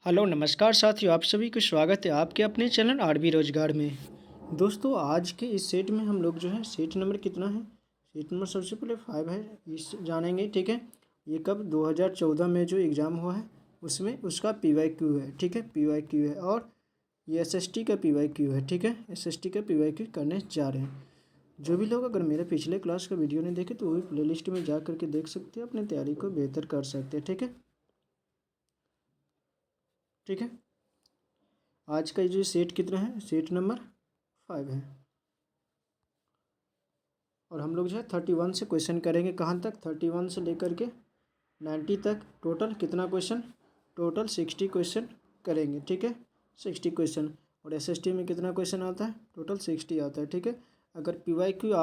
Hello नमस्कार साथियों, आप सभी को स्वागत है आपके अपने चैनल आरबी रोजगार में। दोस्तों आज के इस सेट में हम लोग जो है सेट नंबर कितना है, सेट नंबर सबसे पहले 5 है, इस जानेंगे। ठीक है, ये कब 2014 में जो एग्ज़ाम हुआ है उसमें उसका PYQ है। ठीक है, PYQ है और ये SST का PYQ है। ठीक है, SST का PYQ करने जा रहे हैं। जो भी लोग अगर मेरे पिछले क्लास का वीडियो नहीं देखे तो वो भी प्लेलिस्ट में जा करके देख सकते हैं, अपनी तैयारी को बेहतर कर सकते हैं। ठीक है, ठीक है। आज का जो सेट कितना है, सेट नंबर 5 है और हम लोग जो है 31 से क्वेश्चन करेंगे। कहाँ तक? 31 से लेकर के 90 तक। टोटल कितना क्वेश्चन? टोटल 60 क्वेश्चन करेंगे। ठीक है, 60 क्वेश्चन। और SST में कितना क्वेश्चन आता है? टोटल 60 आता है। ठीक है, अगर PYQ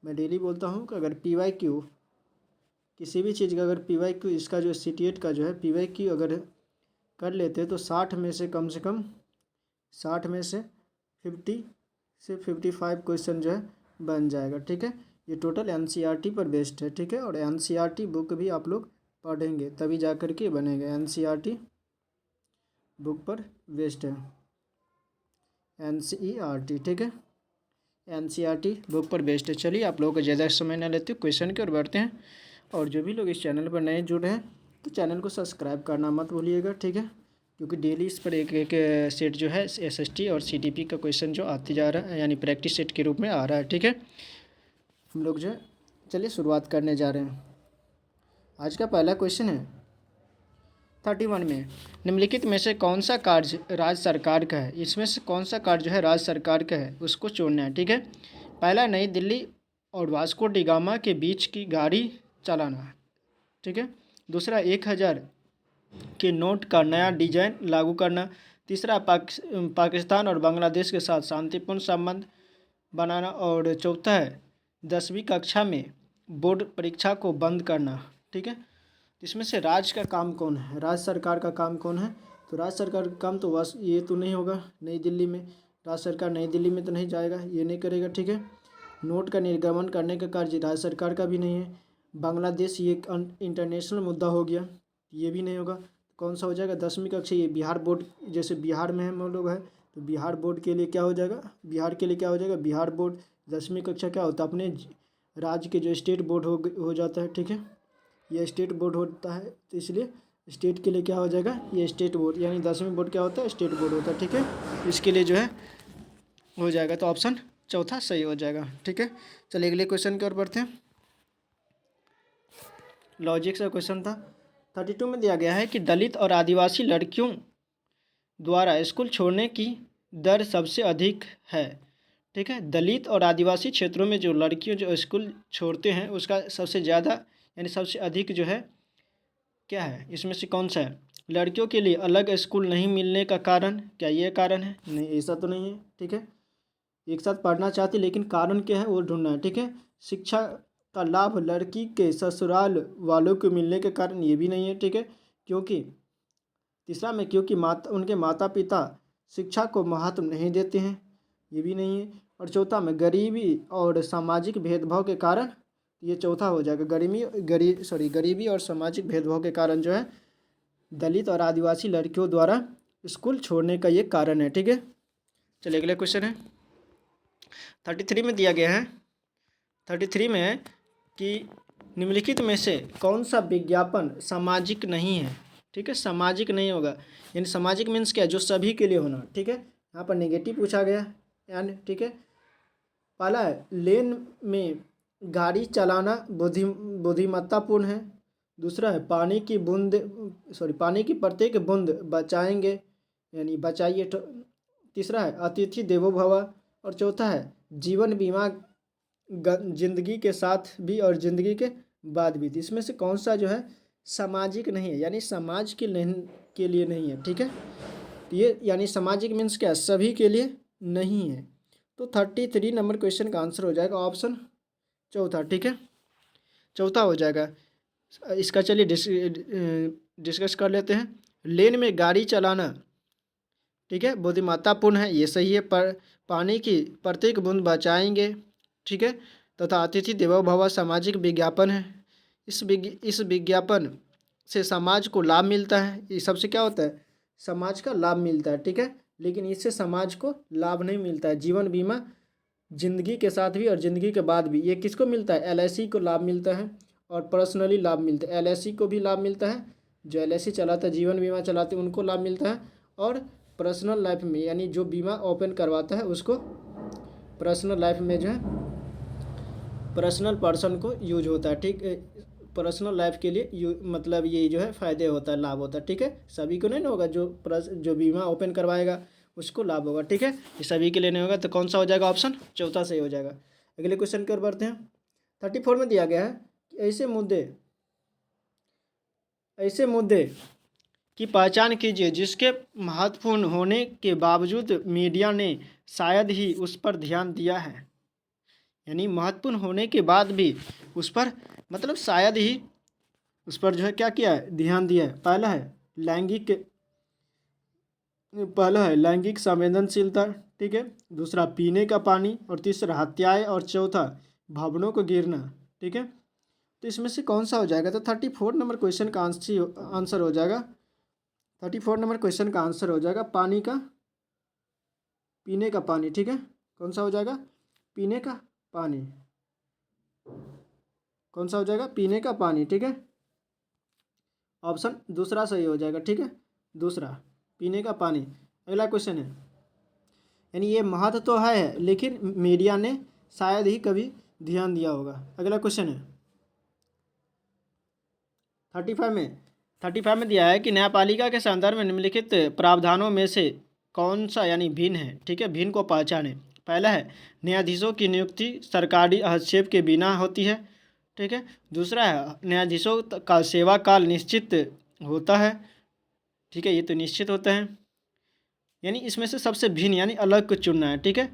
मैं डेली बोलता हूँ कि अगर PYQ किसी भी चीज़ का अगर PYQ इसका जो CTET का जो है PYQ अगर कर लेते हैं तो 60 में से कम 60 में से 50 से 55 क्वेश्चन जो है बन जाएगा। ठीक है, ये टोटल NCERT पर बेस्ड है। ठीक है, और NCERT बुक भी आप लोग पढ़ेंगे तभी जा कर के बनेगा। NCERT बुक पर बेस्ड है NCERT। ठीक है, NCERT बुक पर बेस्ड है। चलिए आप लोगों को ज़्यादा समय न लेते क्वेश्चन की ओर बढ़ते हैं। और जो भी लोग इस चैनल पर नए जुड़े हैं तो चैनल को सब्सक्राइब करना मत भूलिएगा। ठीक है, क्योंकि डेली इस पर एक एक सेट जो है SST और CTP का क्वेश्चन जो आते जा रहा है, यानी प्रैक्टिस सेट के रूप में आ रहा है। ठीक है, हम लोग जो है चलिए शुरुआत करने जा रहे हैं। आज का पहला क्वेश्चन है 31 में निम्नलिखित में से कौन सा कार्य राज्य सरकार का है? इसमें से कौन सा कार्य जो है राज्य सरकार का है उसको चुनना है। ठीक है, पहला नई दिल्ली और वास्को डी गामा के बीच की गाड़ी चलाना। ठीक है, दूसरा 1000 के नोट का नया डिजाइन लागू करना। तीसरा पाकिस्तान और बांग्लादेश के साथ शांतिपूर्ण संबंध बनाना। और चौथा है 10वीं कक्षा में बोर्ड परीक्षा को बंद करना। ठीक है, इसमें से राज्य का काम कौन है, राज्य सरकार का काम कौन है? तो राज्य सरकार का काम तो बस ये तो नहीं होगा नई दिल्ली में, राज्य सरकार नई दिल्ली में तो नहीं जाएगा, ये नहीं करेगा। ठीक है, नोट का निर्गमन करने का कार्य राज्य सरकार का भी नहीं है। बांग्लादेश ये एक इंटरनेशनल मुद्दा हो गया, ये भी नहीं होगा। कौन सा हो जाएगा? 10वीं कक्षा। ये बिहार बोर्ड, जैसे बिहार में हम लोग है तो बिहार बोर्ड के लिए क्या हो जाएगा? बिहार के लिए क्या हो जाएगा? बिहार बोर्ड। 10वीं कक्षा क्या होता है? अपने राज्य के जो स्टेट बोर्ड हो जाता है। ठीक है, ये स्टेट बोर्ड होता है तो इसलिए स्टेट के लिए क्या हो जाएगा? ये स्टेट बोर्ड, यानी 10वीं बोर्ड क्या होता है? स्टेट बोर्ड होता है। ठीक है, इसके लिए जो है हो जाएगा तो ऑप्शन चौथा सही हो जाएगा। ठीक है, चलिए अगले क्वेश्चन की ओर बढ़ते हैं। लॉजिक का क्वेश्चन था 32 में दिया गया है कि दलित और आदिवासी लड़कियों द्वारा स्कूल छोड़ने की दर सबसे अधिक है। ठीक है, दलित और आदिवासी क्षेत्रों में जो लड़कियों जो स्कूल छोड़ते हैं उसका सबसे ज़्यादा यानी सबसे अधिक जो है क्या है, इसमें से कौन सा है? लड़कियों के लिए अलग स्कूल नहीं मिलने का कारण, क्या ये कारण है? नहीं, ऐसा तो नहीं है। ठीक है, एक साथ पढ़ना चाहती लेकिन कारण क्या है वो ढूंढना है। ठीक है, शिक्षा का लाभ लड़की के ससुराल वालों को मिलने के कारण, ये भी नहीं है। ठीक है, क्योंकि तीसरा में क्योंकि उनके माता पिता शिक्षा को महत्व नहीं देते हैं, ये भी नहीं है। और चौथा में गरीबी और सामाजिक भेदभाव के कारण, ये चौथा हो जाएगा। गरीबी और सामाजिक भेदभाव के कारण जो है दलित और आदिवासी लड़कियों द्वारा स्कूल छोड़ने का ये कारण है। ठीक है, चलिए अगले क्वेश्चन है 33 में दिया गया है। 33 में है कि निम्नलिखित में से कौन सा विज्ञापन सामाजिक नहीं है? ठीक है, सामाजिक नहीं होगा, यानी सामाजिक मीन्स क्या? जो सभी के लिए होना। ठीक है, यहाँ पर नेगेटिव पूछा गया यानी। ठीक है, पहला है लेन में गाड़ी चलाना बुद्धिमत्तापूर्ण है। दूसरा है पानी की प्रत्येक बूंद बचाएंगे, यानी बचाइए। तीसरा है अतिथि देवो भव। और चौथा है जीवन बीमा जिंदगी के साथ भी और जिंदगी के बाद भी। इसमें से कौन सा जो है सामाजिक नहीं है, यानी समाज के लिए नहीं है। ठीक है, ये यानी सामाजिक मीन्स क्या? सभी के लिए नहीं है। तो 33 नंबर क्वेश्चन का आंसर हो जाएगा ऑप्शन चौथा। ठीक है, चौथा हो जाएगा इसका। चलिए डिस्कस कर लेते हैं। लेन में गाड़ी चलाना, ठीक है, बुद्धिमत्तापूर्ण है, ये सही है। पर पानी की प्रत्येक बूंद बचाएंगे, ठीक है, तथा अतिथि देवो भव सामाजिक विज्ञापन है। इस विज्ञापन से समाज को लाभ मिलता है, ये सबसे क्या होता है, समाज का लाभ मिलता है, ठीक है। लेकिन इससे समाज को लाभ नहीं मिलता है। जीवन बीमा जिंदगी के साथ भी और ज़िंदगी के बाद भी, ये किसको मिलता है, एलआईसी को लाभ मिलता है और पर्सनली लाभ मिलता है। एलआईसी को भी लाभ मिलता है, जो एलआईसी चलाता है, जीवन बीमा चलाते हैं, उनको लाभ मिलता है। और पर्सनल लाइफ में, यानी जो बीमा ओपन करवाता है उसको पर्सनल लाइफ में जो है पर्सनल पर्सन को यूज होता है, ठीक। पर्सनल लाइफ के लिए मतलब ये जो है फ़ायदे होता है, लाभ होता है, ठीक है। सभी को नहीं होगा, जो बीमा ओपन करवाएगा उसको लाभ होगा, ठीक है। ये सभी के लिए नहीं होगा, तो कौन सा हो जाएगा, ऑप्शन चौथा सही हो जाएगा। अगले क्वेश्चन की ओर बढ़ते हैं। 34 में दिया गया है कि ऐसे मुद्दे की पहचान कीजिए जिसके महत्वपूर्ण होने के बावजूद मीडिया ने शायद ही उस पर ध्यान दिया है। यानी महत्वपूर्ण होने के बाद भी उस पर, मतलब शायद ही उस पर जो है क्या किया है, ध्यान दिया है। पहला है लैंगिक संवेदनशीलता, ठीक है। दूसरा पीने का पानी, और तीसरा हत्याएं, और चौथा भवनों को गिरना, ठीक है। तो इसमें से कौन सा हो जाएगा, तो 34 नंबर क्वेश्चन का आंसर हो जाएगा, 34 नंबर क्वेश्चन का आंसर हो जाएगा पीने का पानी, ठीक है। कौन सा हो जाएगा, पीने का पानी। कौन सा हो जाएगा, पीने का पानी, ठीक है। ऑप्शन दूसरा सही हो जाएगा, ठीक है, दूसरा पीने का पानी। अगला क्वेश्चन है, यानी ये महत्व तो है लेकिन मीडिया ने शायद ही कभी ध्यान दिया होगा। अगला क्वेश्चन है 35 में दिया है कि न्यायपालिका के संदर्भ में निम्नलिखित प्रावधानों में से कौन सा यानी भिन्न है, ठीक है। भिन्न को पहचाने। पहला है न्यायाधीशों की नियुक्ति सरकारी हस्तक्षेप के बिना होती है, ठीक है। दूसरा है न्यायाधीशों का सेवा काल निश्चित होता है, ठीक है, ये तो निश्चित होता है। यानी इसमें से सबसे भिन्न यानी अलग को चुनना है, ठीक है।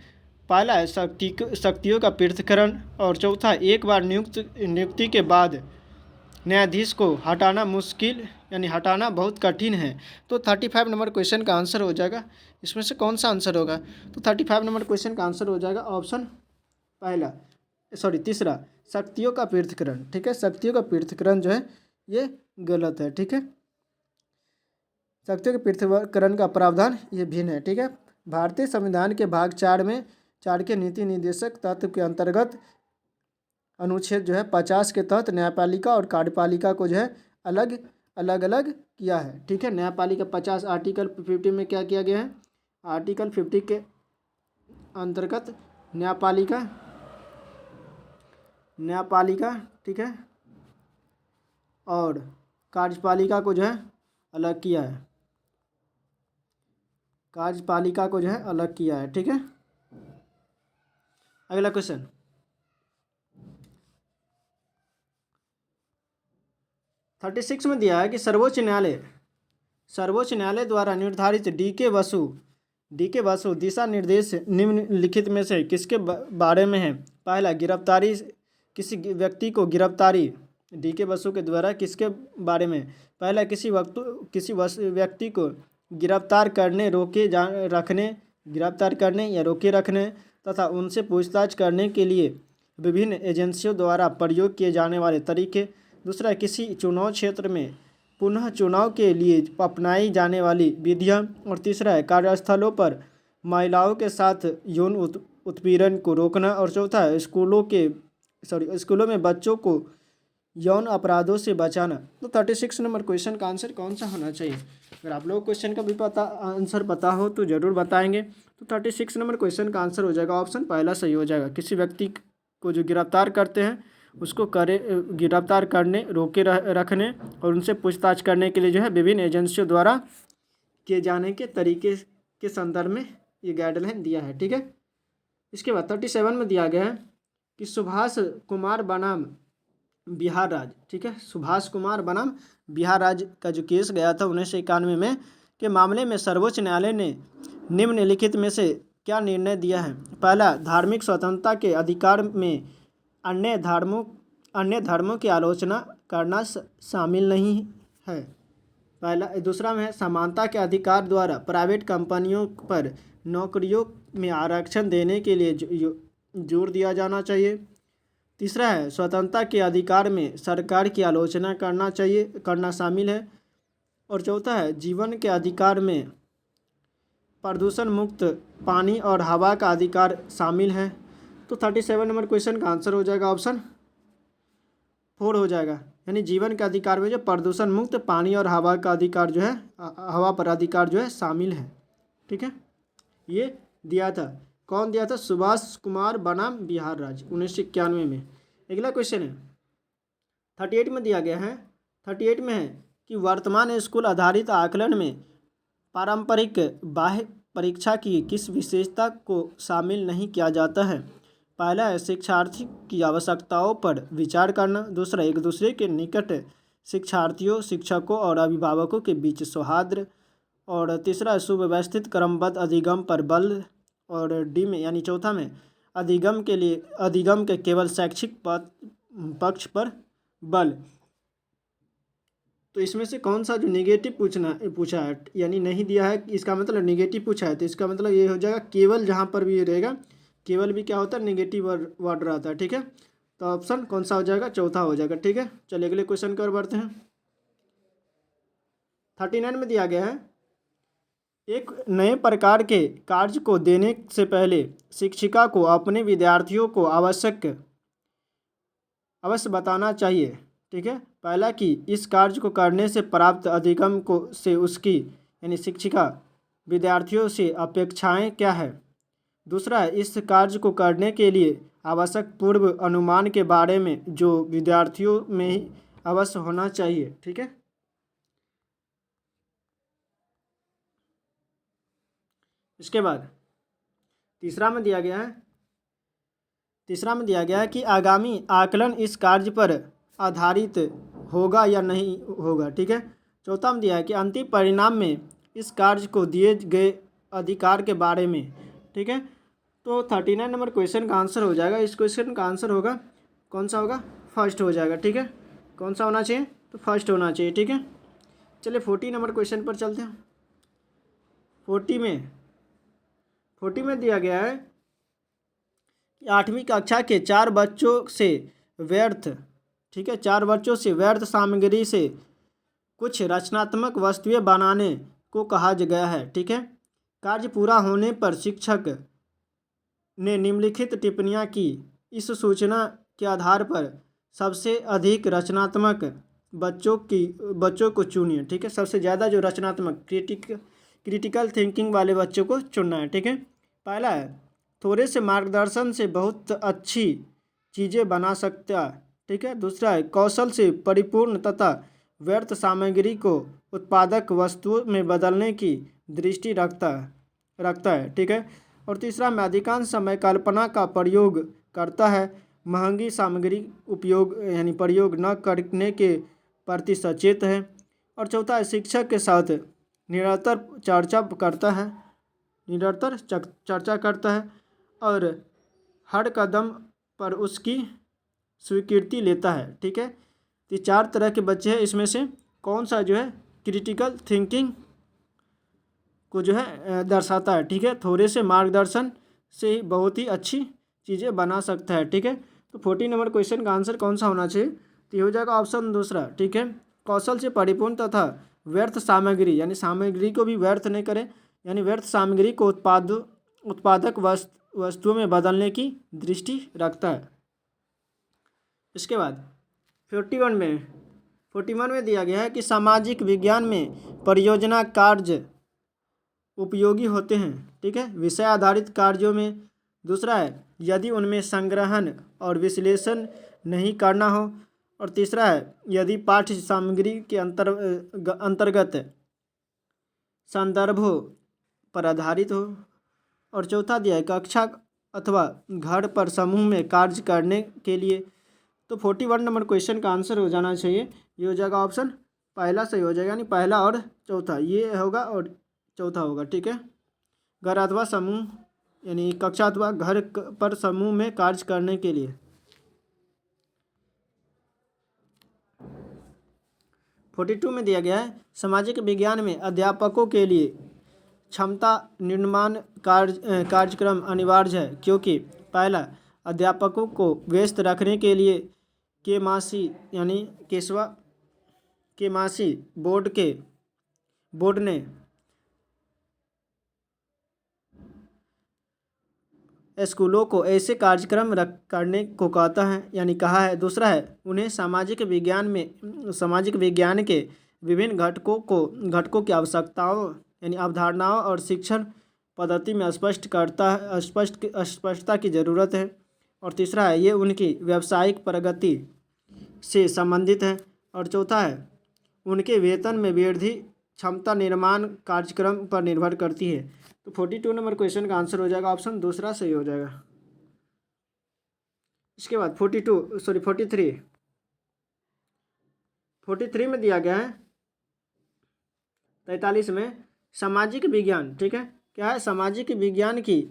पहला है शक्तियों का पृथक्करण, और चौथा एक बार नियुक्ति के बाद न्यायाधीश को हटाना मुश्किल, यानी हटाना बहुत कठिन है। तो 35 नंबर क्वेश्चन का आंसर हो जाएगा, इसमें से कौन सा आंसर होगा, तो 35 नंबर क्वेश्चन का आंसर हो जाएगा ऑप्शन तीसरा शक्तियों का पृथक्करण, ठीक है। शक्तियों का पृथक्करण जो है ये गलत है, ठीक है। शक्तियों के पृथक्करण का प्रावधान ये भिन्न है, ठीक है। भारतीय संविधान के भाग 4 के नीति निर्देशक तत्व के अंतर्गत अनुच्छेद जो है 50 के तहत न्यायपालिका और कार्यपालिका को जो है अलग अलग किया है, ठीक है। न्यायपालिका 50 आर्टिकल 50 में क्या किया गया है, आर्टिकल 50 के अंतर्गत न्यायपालिका, ठीक है, और कार्यपालिका को जो है अलग किया है, कार्यपालिका को जो है अलग किया है, ठीक है। अगला क्वेश्चन 36 में दिया है कि सर्वोच्च न्यायालय द्वारा निर्धारित डी के बसु दिशा निर्देश निम्नलिखित में से किसके बारे में है। पहला गिरफ्तारी, किसी व्यक्ति को गिरफ्तारी, डी के बसु के द्वारा किसके बारे में, पहला किसी व्यक्ति को गिरफ्तार करने या रोके रखने तथा उनसे पूछताछ करने के लिए विभिन्न एजेंसियों द्वारा प्रयोग किए जाने वाले तरीके। दूसरा किसी चुनाव क्षेत्र में पुनः चुनाव के लिए अपनाई जाने वाली विधियाँ। और तीसरा है कार्यस्थलों पर महिलाओं के साथ यौन उत्पीड़न को रोकना। और चौथा है स्कूलों में बच्चों को यौन अपराधों से बचाना। तो 36 नंबर क्वेश्चन का आंसर कौन सा होना चाहिए। अगर आप लोग क्वेश्चन का भी आंसर पता हो तो ज़रूर बताएंगे। तो 36 नंबर क्वेश्चन का आंसर हो जाएगा ऑप्शन पहला सही हो जाएगा। किसी व्यक्ति को जो गिरफ्तार करते हैं उसको गिरफ्तार करने, रोके रखने और उनसे पूछताछ करने के लिए जो है विभिन्न एजेंसियों द्वारा किए जाने के तरीके के संदर्भ में ये गाइडलाइन दिया है, ठीक है। इसके बाद 37 में दिया गया है कि सुभाष कुमार बनाम बिहार राज्य, ठीक है, सुभाष कुमार बनाम बिहार राज्य का जो केस गया था 1991 में के मामले में सर्वोच्च न्यायालय ने निम्नलिखित में से क्या निर्णय दिया है। पहला धार्मिक स्वतंत्रता के अधिकार में अन्य धर्मों की आलोचना करना शामिल नहीं है। पहला। दूसरा में है समानता के अधिकार द्वारा प्राइवेट कंपनियों पर नौकरियों में आरक्षण देने के लिए जोर दिया जाना चाहिए। तीसरा है स्वतंत्रता के अधिकार में सरकार की आलोचना करना शामिल है। और चौथा है जीवन के अधिकार में प्रदूषण मुक्त पानी और हवा का अधिकार शामिल है। तो 37 नंबर क्वेश्चन का आंसर हो जाएगा ऑप्शन 4 हो जाएगा, यानी जीवन के अधिकार में जो प्रदूषण मुक्त पानी और हवा का अधिकार जो है हवा पर अधिकार जो है शामिल है। ठीक है, ये दिया था, कौन दिया था? सुभाष कुमार बनाम बिहार राज्य 1991 में। अगला क्वेश्चन है 38 में दिया गया है। 38 में है कि वर्तमान स्कूल आधारित आकलन में पारंपरिक बाह्य परीक्षा की किस विशेषता को शामिल नहीं किया जाता है? पहला है शिक्षार्थी की आवश्यकताओं पर विचार करना। दूसरा एक दूसरे के निकट शिक्षार्थियों, शिक्षकों और अभिभावकों के बीच सौहार्द। और तीसरा सुव्यवस्थित क्रमबद्ध अधिगम पर बल। और डी में यानी चौथा में अधिगम के केवल शैक्षिक पक्ष पर बल। तो इसमें से कौन सा जो नेगेटिव पूछा है यानी नहीं दिया है, इसका मतलब नेगेटिव पूछा है, तो इसका मतलब ये हो जाएगा केवल, जहाँ पर भी ये रहेगा केवल भी क्या होता है? नेगेटिव वर्ड रहता है। ठीक है, तो ऑप्शन कौन सा हो जाएगा? चौथा हो जाएगा। ठीक है, चलिए अगले क्वेश्चन की ओर बढ़ते हैं। 39 में दिया गया है एक नए प्रकार के कार्य को देने से पहले शिक्षिका को अपने विद्यार्थियों को अवश्य बताना चाहिए। ठीक है, पहला कि इस कार्य को करने से प्राप्त अधिगम से उसकी यानी शिक्षिका विद्यार्थियों से अपेक्षाएं क्या है। दूसरा है इस कार्य को करने के लिए आवश्यक पूर्व अनुमान के बारे में जो विद्यार्थियों में ही अवश्य होना चाहिए। ठीक है, इसके बाद तीसरा में दिया गया है कि आगामी आकलन इस कार्य पर आधारित होगा या नहीं होगा। ठीक है, चौथा में दिया है कि अंतिम परिणाम में इस कार्य को दिए गए अधिकार के बारे में। ठीक है, तो 39 नंबर क्वेश्चन का आंसर हो जाएगा, इस क्वेश्चन का आंसर होगा कौन सा होगा? फर्स्ट हो जाएगा। ठीक है, कौन सा होना चाहिए? तो फर्स्ट होना चाहिए। ठीक है, चलिए 40 नंबर क्वेश्चन पर चलते हैं। 40 में दिया गया है कि 8वीं कक्षा के 4 बच्चों से व्यर्थ, ठीक है, 4 बच्चों से व्यर्थ सामग्री से कुछ रचनात्मक वस्तुएं बनाने को कहा गया है। ठीक है, कार्य पूरा होने पर शिक्षक ने निम्नलिखित टिप्पणियां की। इस सूचना के आधार पर सबसे अधिक रचनात्मक बच्चों को चुनिए। ठीक है, सबसे ज़्यादा जो रचनात्मक क्रिटिकल थिंकिंग वाले बच्चों को चुनना है। ठीक है, पहला है थोड़े से मार्गदर्शन से बहुत अच्छी चीज़ें बना सकता है। ठीक है, दूसरा है कौशल से परिपूर्ण तथा व्यर्थ सामग्री को उत्पादक वस्तुओं में बदलने की दृष्टि रखता है। ठीक है, और तीसरा में अधिकांश समय कल्पना का प्रयोग करता है, महंगी सामग्री प्रयोग न करने के प्रति सचेत है। और चौथा है शिक्षक के साथ निरंतर चर्चा करता है और हर कदम पर उसकी स्वीकृति लेता है। ठीक है, तो 4 तरह के बच्चे हैं, इसमें से कौन सा जो है क्रिटिकल थिंकिंग को जो है दर्शाता है। ठीक है, थोड़े से मार्गदर्शन से ही बहुत ही अच्छी चीज़ें बना सकता है। ठीक है, तो 40 नंबर क्वेश्चन का आंसर कौन सा होना चाहिए? तो ये हो जाएगा ऑप्शन दूसरा। ठीक है, कौशल से परिपूर्ण तथा व्यर्थ सामग्री यानी सामग्री को भी व्यर्थ नहीं करे, यानी व्यर्थ सामग्री को उत्पादक वस्तुओं में बदलने की दृष्टि रखता है। इसके बाद 41 में दिया गया है कि सामाजिक विज्ञान में परियोजना कार्य उपयोगी होते हैं। ठीक है, विषय आधारित कार्यों में। दूसरा है यदि उनमें संग्रहण और विश्लेषण नहीं करना हो। और तीसरा है यदि पाठ्य सामग्री के अंतर्गत संदर्भों पर आधारित हो। और चौथा दिया है कक्षा अथवा घर पर समूह में कार्य करने के लिए। तो 41 नंबर क्वेश्चन का आंसर हो जाना चाहिए, ये हो जाएगा ऑप्शन पहला सही हो जाएगा, यानी पहला और चौथा ये होगा और चौथा होगा। ठीक है, घर अथवा समूह यानी कक्षा अथवा घर पर समूह में कार्य करने के लिए। 42 में दिया गया है सामाजिक विज्ञान में अध्यापकों के लिए क्षमता निर्माण कार्यक्रम अनिवार्य है, क्योंकि पहला अध्यापकों को व्यस्त रखने के लिए केमासी यानी केमासी बोर्ड ने स्कूलों को ऐसे कार्यक्रम करने को कहता है यानी कहा है। दूसरा है, उन्हें सामाजिक विज्ञान के विभिन्न घटकों की आवश्यकताओं यानी अवधारणाओं और शिक्षण पद्धति में स्पष्टता की ज़रूरत है। और तीसरा है, ये उनकी व्यावसायिक प्रगति से संबंधित है। और चौथा है, उनके वेतन में वृद्धि क्षमता निर्माण कार्यक्रम पर निर्भर करती है। तो 42 नंबर क्वेश्चन का आंसर हो जाएगा ऑप्शन दूसरा सही हो जाएगा। इसके बाद 43 में दिया गया है 43 में सामाजिक विज्ञान, ठीक है, क्या है, सामाजिक विज्ञान की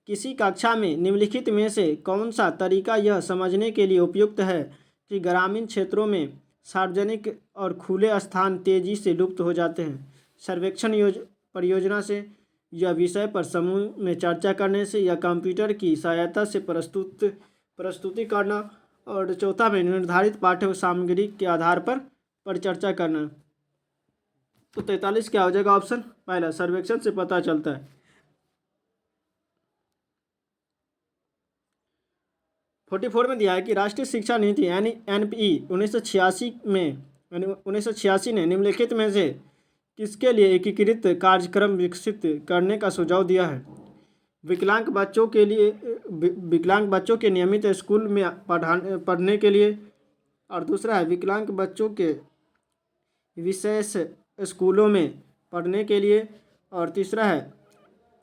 किसी कक्षा में निम्नलिखित में से कौन सा तरीका यह समझने के लिए उपयुक्त है कि ग्रामीण क्षेत्रों में सार्वजनिक और खुले स्थान तेजी से लुप्त हो जाते हैं। सर्वेक्षण परियोजना से, या विषय पर समूह में चर्चा करने से, या कंप्यूटर की सहायता से प्रस्तुति करना। और चौथा में निर्धारित पाठ्य सामग्री के आधार पर परिचर्चा करना। तो 43 क्या हो जाएगा ऑप्शन पहला, सर्वेक्षण से पता चलता है। 44 में दिया है कि राष्ट्रीय शिक्षा नीति यानी NPE 1986 ने निम्नलिखित में से किसके लिए एकीकृत कार्यक्रम विकसित करने का सुझाव दिया है। विकलांग बच्चों के नियमित स्कूल में पढ़ने के लिए। और दूसरा है, विकलांग बच्चों के विशेष स्कूलों में पढ़ने के लिए। और तीसरा है,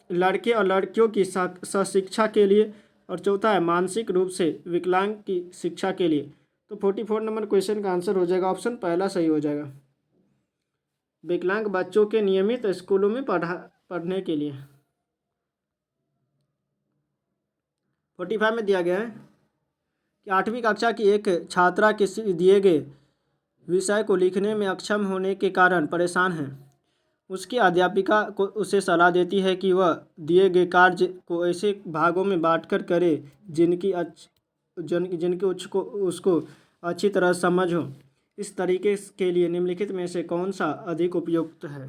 लड़के और लड़कियों की शिक्षा के लिए। और चौथा है, मानसिक रूप से विकलांग की शिक्षा के लिए। तो 44 नंबर क्वेश्चन का आंसर हो जाएगा ऑप्शन पहला सही हो जाएगा, विकलांग बच्चों के नियमित स्कूलों में पढ़ने के लिए। 45 में दिया गया है कि 8वीं कक्षा की एक छात्रा किसी दिए गए विषय को लिखने में अक्षम होने के कारण परेशान है। उसकी अध्यापिका को उसे सलाह देती है कि वह दिए गए कार्य को ऐसे भागों में बांटकर करे जिनकी उसको अच्छी तरह समझ हो। इस तरीके के लिए निम्नलिखित में से कौन सा अधिक उपयुक्त है।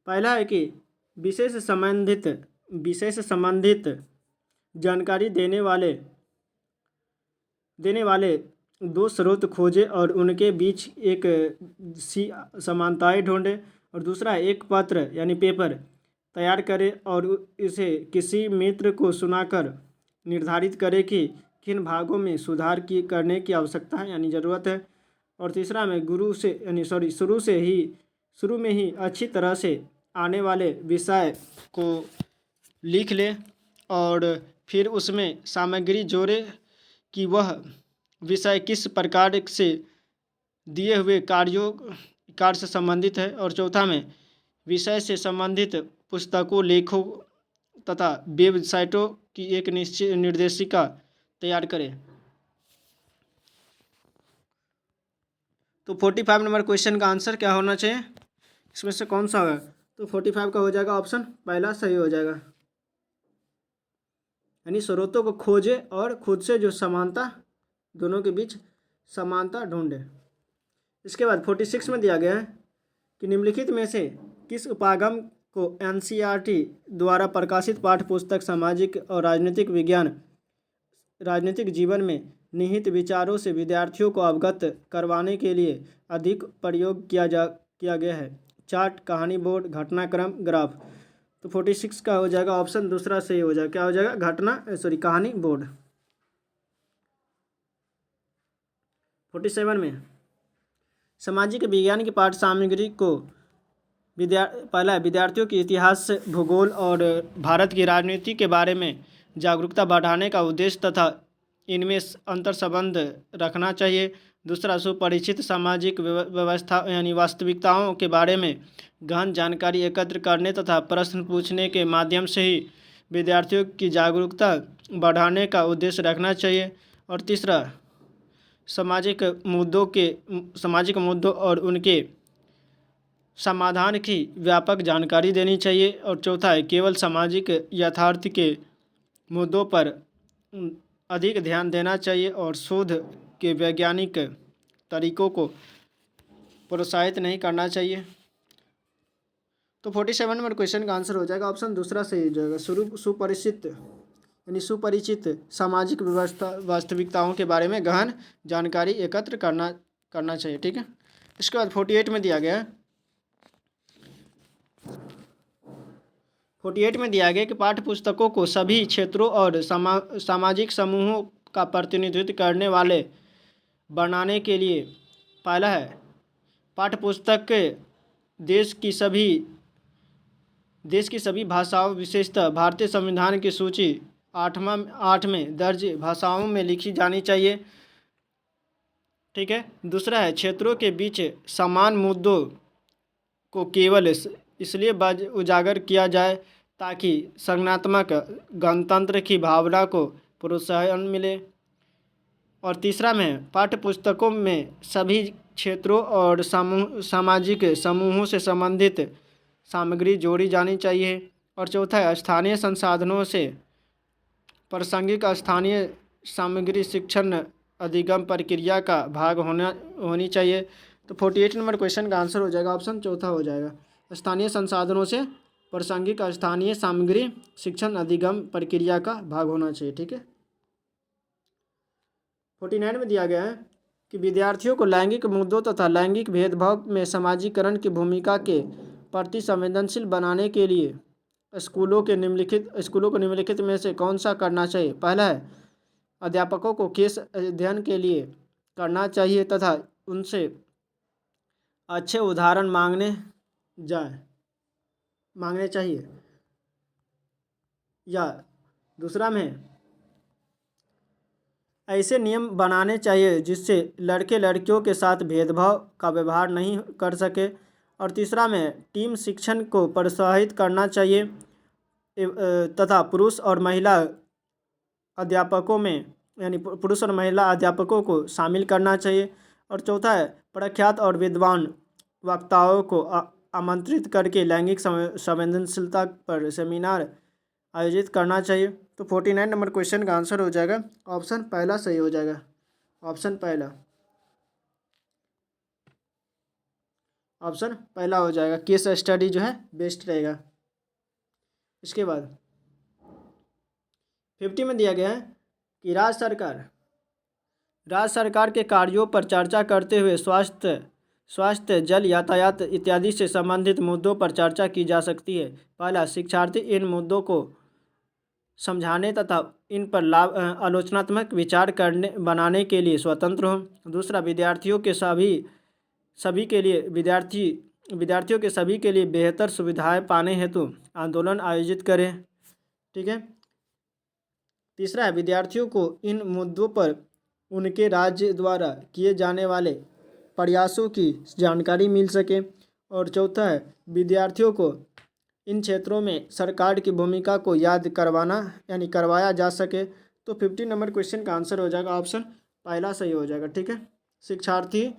पहला है कि विशेष संबंधित जानकारी देने वाले दो स्रोत खोजें और उनके बीच एक समानताएं ढूंढें। और दूसरा है, एक पत्र यानी पेपर तैयार करें और इसे किसी मित्र को सुनाकर निर्धारित करें कि किन भागों में सुधार करने की आवश्यकता है यानी ज़रूरत है। और तीसरा में शुरू में ही अच्छी तरह से आने वाले विषय को लिख ले और फिर उसमें सामग्री जोड़े कि वह विषय किस प्रकार से दिए हुए कार्य से संबंधित है। और चौथा में विषय से संबंधित पुस्तकों, लेखों तथा वेबसाइटों की एक निश्चित निर्देशिका तैयार करें। तो 45 नंबर क्वेश्चन का आंसर क्या होना चाहिए, इसमें से कौन सा होगा। तो 45 का हो जाएगा ऑप्शन पहला सही हो जाएगा, यानी स्रोतों को खोजे और खुद से जो समानता, दोनों के बीच समानता ढूंढे। इसके बाद 46 में दिया गया है कि निम्नलिखित में से किस उपागम को NCERT द्वारा प्रकाशित पाठ्य पुस्तक सामाजिक और राजनीतिक जीवन में निहित विचारों से विद्यार्थियों को अवगत करवाने के लिए अधिक प्रयोग किया गया है। चार्ट, कहानी बोर्ड, घटनाक्रम, ग्राफ। तो 46 का हो जाएगा ऑप्शन दूसरा सही हो जाएगा, क्या हो जाएगा, कहानी बोर्ड। 47 में सामाजिक विज्ञान की पाठ्य सामग्री को पहला विद्यार्थियों के इतिहास, भूगोल और भारत की राजनीति के बारे में जागरूकता बढ़ाने का उद्देश्य तथा इनमें अंतर संबंध रखना चाहिए। दूसरा, सुपरिचित सामाजिक व्यवस्था यानी वास्तविकताओं के बारे में गहन जानकारी एकत्र करने तथा प्रश्न पूछने के माध्यम से ही विद्यार्थियों की जागरूकता बढ़ाने का उद्देश्य रखना चाहिए। और तीसरा, सामाजिक मुद्दों और उनके समाधान की व्यापक जानकारी देनी चाहिए। और चौथा है, केवल सामाजिक यथार्थ के मुद्दों पर अधिक ध्यान देना चाहिए और शोध के वैज्ञानिक तरीकों को प्रोत्साहित नहीं करना चाहिए। तो 47 नंबर क्वेश्चन का आंसर हो जाएगा ऑप्शन दूसरा सही हो जाएगा। सुपरिचित सामाजिक व्यवस्था वास्तविकताओं के बारे में गहन जानकारी एकत्र करना चाहिए। ठीक है। इसके बाद 48 में दिया गया है 48 में दिया गया कि पाठ्य पुस्तकों को सभी क्षेत्रों और सामाजिक समूहों का प्रतिनिधित्व करने वाले बनाने के लिए पहला है पाठ्य पुस्तक के देश की सभी भाषाओं विशेषतः भारतीय संविधान की सूची 8 में दर्ज भाषाओं में लिखी जानी चाहिए। ठीक है। दूसरा है क्षेत्रों के बीच समान मुद्दों को केवल इसलिए उजागर किया जाए ताकि संज्ञानात्मक गणतंत्र की भावना को प्रोत्साहन मिले। और तीसरा में पाठ्य पुस्तकों में सभी क्षेत्रों और सामाजिक समूहों से संबंधित सामग्री जोड़ी जानी चाहिए। और चौथा है स्थानीय संसाधनों से प्रासंगिक स्थानीय सामग्री शिक्षण अधिगम प्रक्रिया का भाग होनी चाहिए। तो 48 नंबर क्वेश्चन का आंसर हो जाएगा ऑप्शन चौथा हो जाएगा। स्थानीय संसाधनों से प्रासंगिक स्थानीय सामग्री शिक्षण अधिगम प्रक्रिया का भाग होना चाहिए। ठीक है। 49 में दिया गया है कि विद्यार्थियों को लैंगिक मुद्दों तथा लैंगिक भेदभाव में समाजीकरण की भूमिका के प्रति संवेदनशील बनाने के लिए स्कूलों को निम्नलिखित में से कौन सा करना चाहिए। पहला है अध्यापकों को केस अध्ययन के लिए करना चाहिए तथा उनसे अच्छे उदाहरण मांगने चाहिए। या दूसरा में ऐसे नियम बनाने चाहिए जिससे लड़के लड़कियों के साथ भेदभाव का व्यवहार नहीं कर सके। और तीसरा में टीम शिक्षण को प्रोत्साहित करना चाहिए तथा पुरुष और महिला अध्यापकों को शामिल करना चाहिए। और चौथा है प्रख्यात और विद्वान वक्ताओं को आमंत्रित करके लैंगिक संवेदनशीलता पर सेमिनार आयोजित करना चाहिए। तो 49 नंबर क्वेश्चन का आंसर हो जाएगा ऑप्शन पहला सही हो जाएगा। ऑप्शन पहला हो जाएगा। केस स्टडी जो है बेस्ट रहेगा। इसके बाद 50 में दिया गया है कि राज्य सरकार के कार्यों पर चर्चा करते हुए स्वास्थ्य जल यातायात इत्यादि से संबंधित मुद्दों पर चर्चा की जा सकती है। पहला शिक्षार्थी इन मुद्दों को समझाने तथा इन पर आलोचनात्मक विचार बनाने के लिए स्वतंत्र हो। दूसरा विद्यार्थियों के सभी के लिए बेहतर सुविधाएं पाने हेतु आंदोलन आयोजित करें। ठीक है। तीसरा है विद्यार्थियों को इन मुद्दों पर उनके राज्य द्वारा किए जाने वाले प्रयासों की जानकारी मिल सके। और चौथा है विद्यार्थियों को इन क्षेत्रों में सरकार की भूमिका को याद करवाया जा सके। तो 50 नंबर क्वेश्चन का आंसर हो जाएगा ऑप्शन पहला सही हो जाएगा। ठीक है। शिक्षार्थी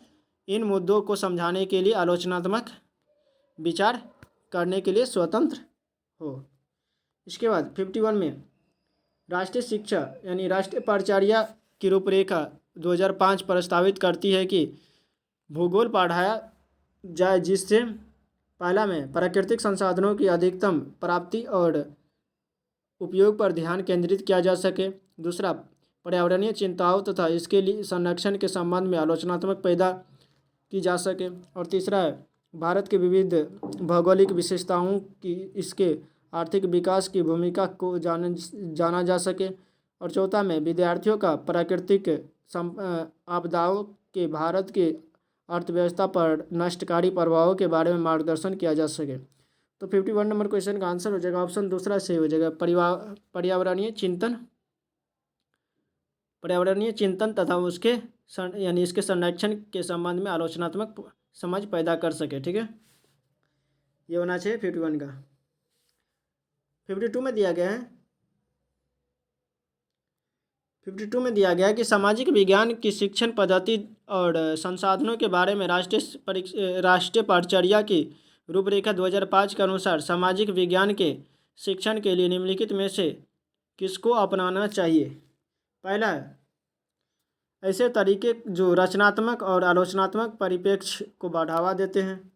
इन मुद्दों को समझाने के लिए आलोचनात्मक विचार करने के लिए स्वतंत्र हो। इसके बाद 51 में राष्ट्रीय परिचर्या की रूपरेखा 2005 प्रस्तावित करती है कि भूगोल पढ़ाया जाए जिससे पहला में प्राकृतिक संसाधनों की अधिकतम प्राप्ति और उपयोग पर ध्यान केंद्रित किया जा सके। दूसरा पर्यावरणीय चिंताओं तथा इसके लिए संरक्षण के संबंध में आलोचनात्मक पैदा की जा सके। और तीसरा है भारत के विविध भौगोलिक विशेषताओं की इसके आर्थिक विकास की भूमिका को जाना जा सके। और चौथा में विद्यार्थियों का प्राकृतिक आपदाओं के भारत के अर्थव्यवस्था पर नष्टकारी प्रभावों के बारे में मार्गदर्शन किया जा सके। तो 51 नंबर क्वेश्चन का आंसर हो जाएगा ऑप्शन दूसरा सही हो जाएगा। पर्यावरणीय चिंतन तथा इसके संरक्षण के संबंध में आलोचनात्मक समझ पैदा कर सके। ठीक है। ये होना चाहिए 51 का। 52 में दिया गया है 52 में दिया गया है कि सामाजिक विज्ञान की शिक्षण पद्धति और संसाधनों के बारे में राष्ट्रीय परिचर्या की रूपरेखा 2005 के अनुसार सामाजिक विज्ञान के शिक्षण के लिए निम्नलिखित में से किसको अपनाना चाहिए? पहला है ऐसे तरीके जो रचनात्मक और आलोचनात्मक परिप्रेक्ष्य को बढ़ावा देते हैं।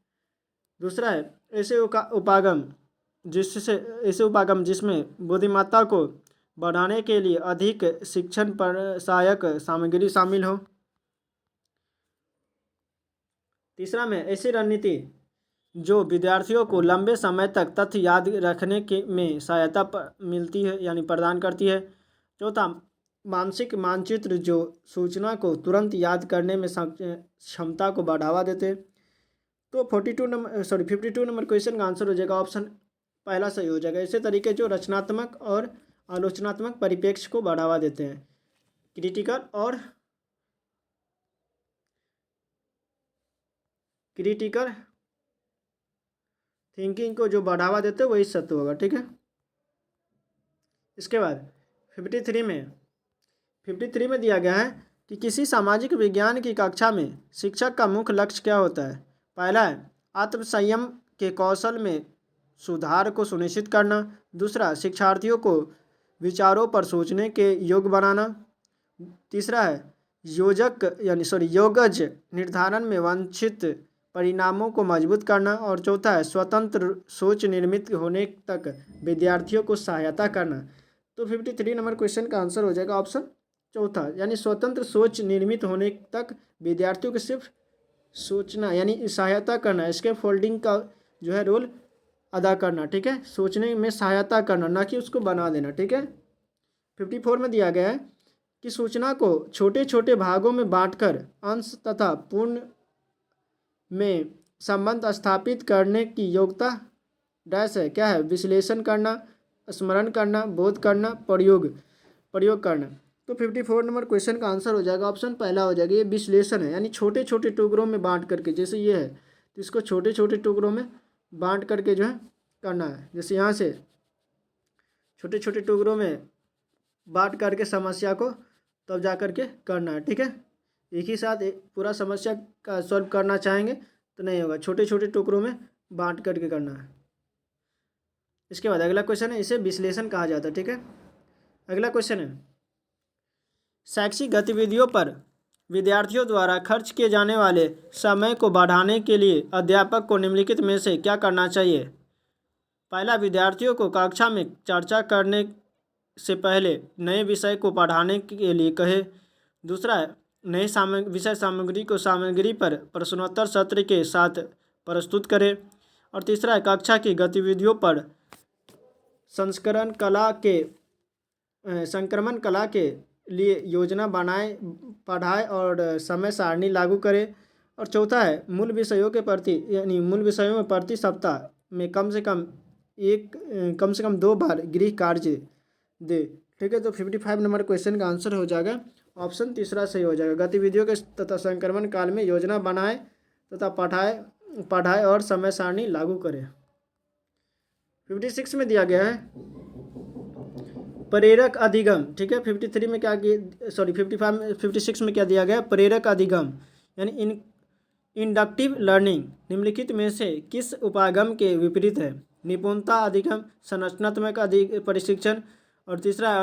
दूसरा है ऐसे उपागम जिसमें बुद्धिमत्ता को बढ़ाने के लिए अधिक शिक्षण पर सहायक सामग्री शामिल हो। तीसरा में ऐसी रणनीति जो विद्यार्थियों को लंबे समय तक तथ्य याद रखने के में सहायता मिलती है यानी प्रदान करती है। चौथा मानसिक मानचित्र जो सूचना को तुरंत याद करने में क्षमता को बढ़ावा देते। तो 52 नंबर क्वेश्चन का आंसर हो जाएगा ऑप्शन पहला सही हो जाएगा। ऐसे तरीके जो रचनात्मक और आलोचनात्मक परिप्रेक्ष्य को बढ़ावा देते हैं, क्रिटिकल थिंकिंग को जो बढ़ावा देते हैं वही सत्य होगा। ठीक है। इसके बाद 53 में दिया गया है कि किसी सामाजिक विज्ञान की कक्षा में शिक्षक का मुख्य लक्ष्य क्या होता है? पहला है आत्मसंयम के कौशल में सुधार को सुनिश्चित करना। दूसरा शिक्षार्थियों को विचारों पर सोचने के योग्य बनाना। तीसरा है योगज निर्धारण में वांछित परिणामों को मजबूत करना। और चौथा है स्वतंत्र सोच निर्मित होने तक विद्यार्थियों को सहायता करना। तो 53 नंबर क्वेश्चन का आंसर हो जाएगा ऑप्शन चौथा, यानी स्वतंत्र सोच निर्मित होने तक विद्यार्थियों को सिर्फ सोचना यानी सहायता करना, इसके फोल्डिंग का जो है रोल अदा करना। ठीक है, सोचने में सहायता करना, ना कि उसको बना देना। ठीक है। 54 में दिया गया है कि सूचना को छोटे छोटे भागों में बांटकर अंश तथा पूर्ण में संबंध स्थापित करने की योग्यता डैश है। क्या है? विश्लेषण करना, स्मरण करना, बोध करना, प्रयोग करना। तो 54 नंबर क्वेश्चन का आंसर हो जाएगा ऑप्शन पहला हो जाएगा। ये विश्लेषण है, यानी छोटे छोटे टुकड़ों में बांट करके, जैसे ये है तो इसको छोटे छोटे टुकड़ों में बांट करके जो है करना है। जैसे यहाँ से छोटे छोटे टुकड़ों में बांट करके समस्या को तब जा करके करना है। ठीक है, एक ही साथ पूरा समस्या का सॉल्व करना चाहेंगे तो नहीं होगा, छोटे छोटे टुकड़ों में बांट करके करना है। इसके बाद अगला क्वेश्चन है, इसे विश्लेषण कहा जाता है। ठीक है। अगला क्वेश्चन है शैक्षिक गतिविधियों पर विद्यार्थियों द्वारा खर्च किए जाने वाले समय को बढ़ाने के लिए अध्यापक को निम्नलिखित में से क्या करना चाहिए? पहला, विद्यार्थियों को कक्षा में चर्चा करने से पहले नए विषय को पढ़ाने के लिए कहे। दूसरा, नई विषय सामग्री को सामग्री पर प्रश्नोत्तर सत्र के साथ प्रस्तुत करें। और तीसरा, कक्षा की गतिविधियों पर संक्रमण कला के लिए योजना बनाए, पढ़ाए और समय सारणी लागू करें। और चौथा है मूल विषयों में प्रति सप्ताह में कम से कम 2 बार गृह कार्य दे। ठीक है। तो 55 नंबर क्वेश्चन का आंसर हो जाएगा ऑप्शन तीसरा सही हो जाएगा। गतिविधियों के तथा संक्रमण काल में योजना बनाए तथा पढ़ाए और समय सारणी लागू करें। 56 में दिया गया है प्रेरक अधिगम। ठीक है। 56 में क्या दिया गया? प्रेरक अधिगम यानी इंडक्टिव लर्निंग निम्नलिखित में से किस उपागम के विपरीत है? निपुणता अधिगम, संरचनात्मक प्रशिक्षण, और तीसरा है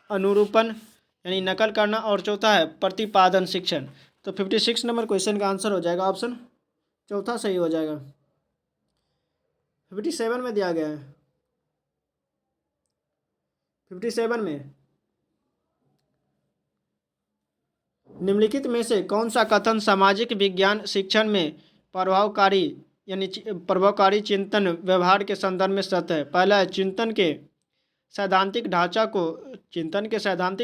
अनुरूपण यानी नकल करना, और चौथा है प्रतिपादन शिक्षण। तो 56 नंबर क्वेश्चन का आंसर हो जाएगा ऑप्शन चौथा सही हो जाएगा। 57 में दिया गया है 57 में निम्नलिखित में से कौन सा कथन सामाजिक विज्ञान शिक्षण में प्रभावकारी चिंतन व्यवहार के संदर्भ में सत्य है? पहला है चिंतन के सैद्धांतिक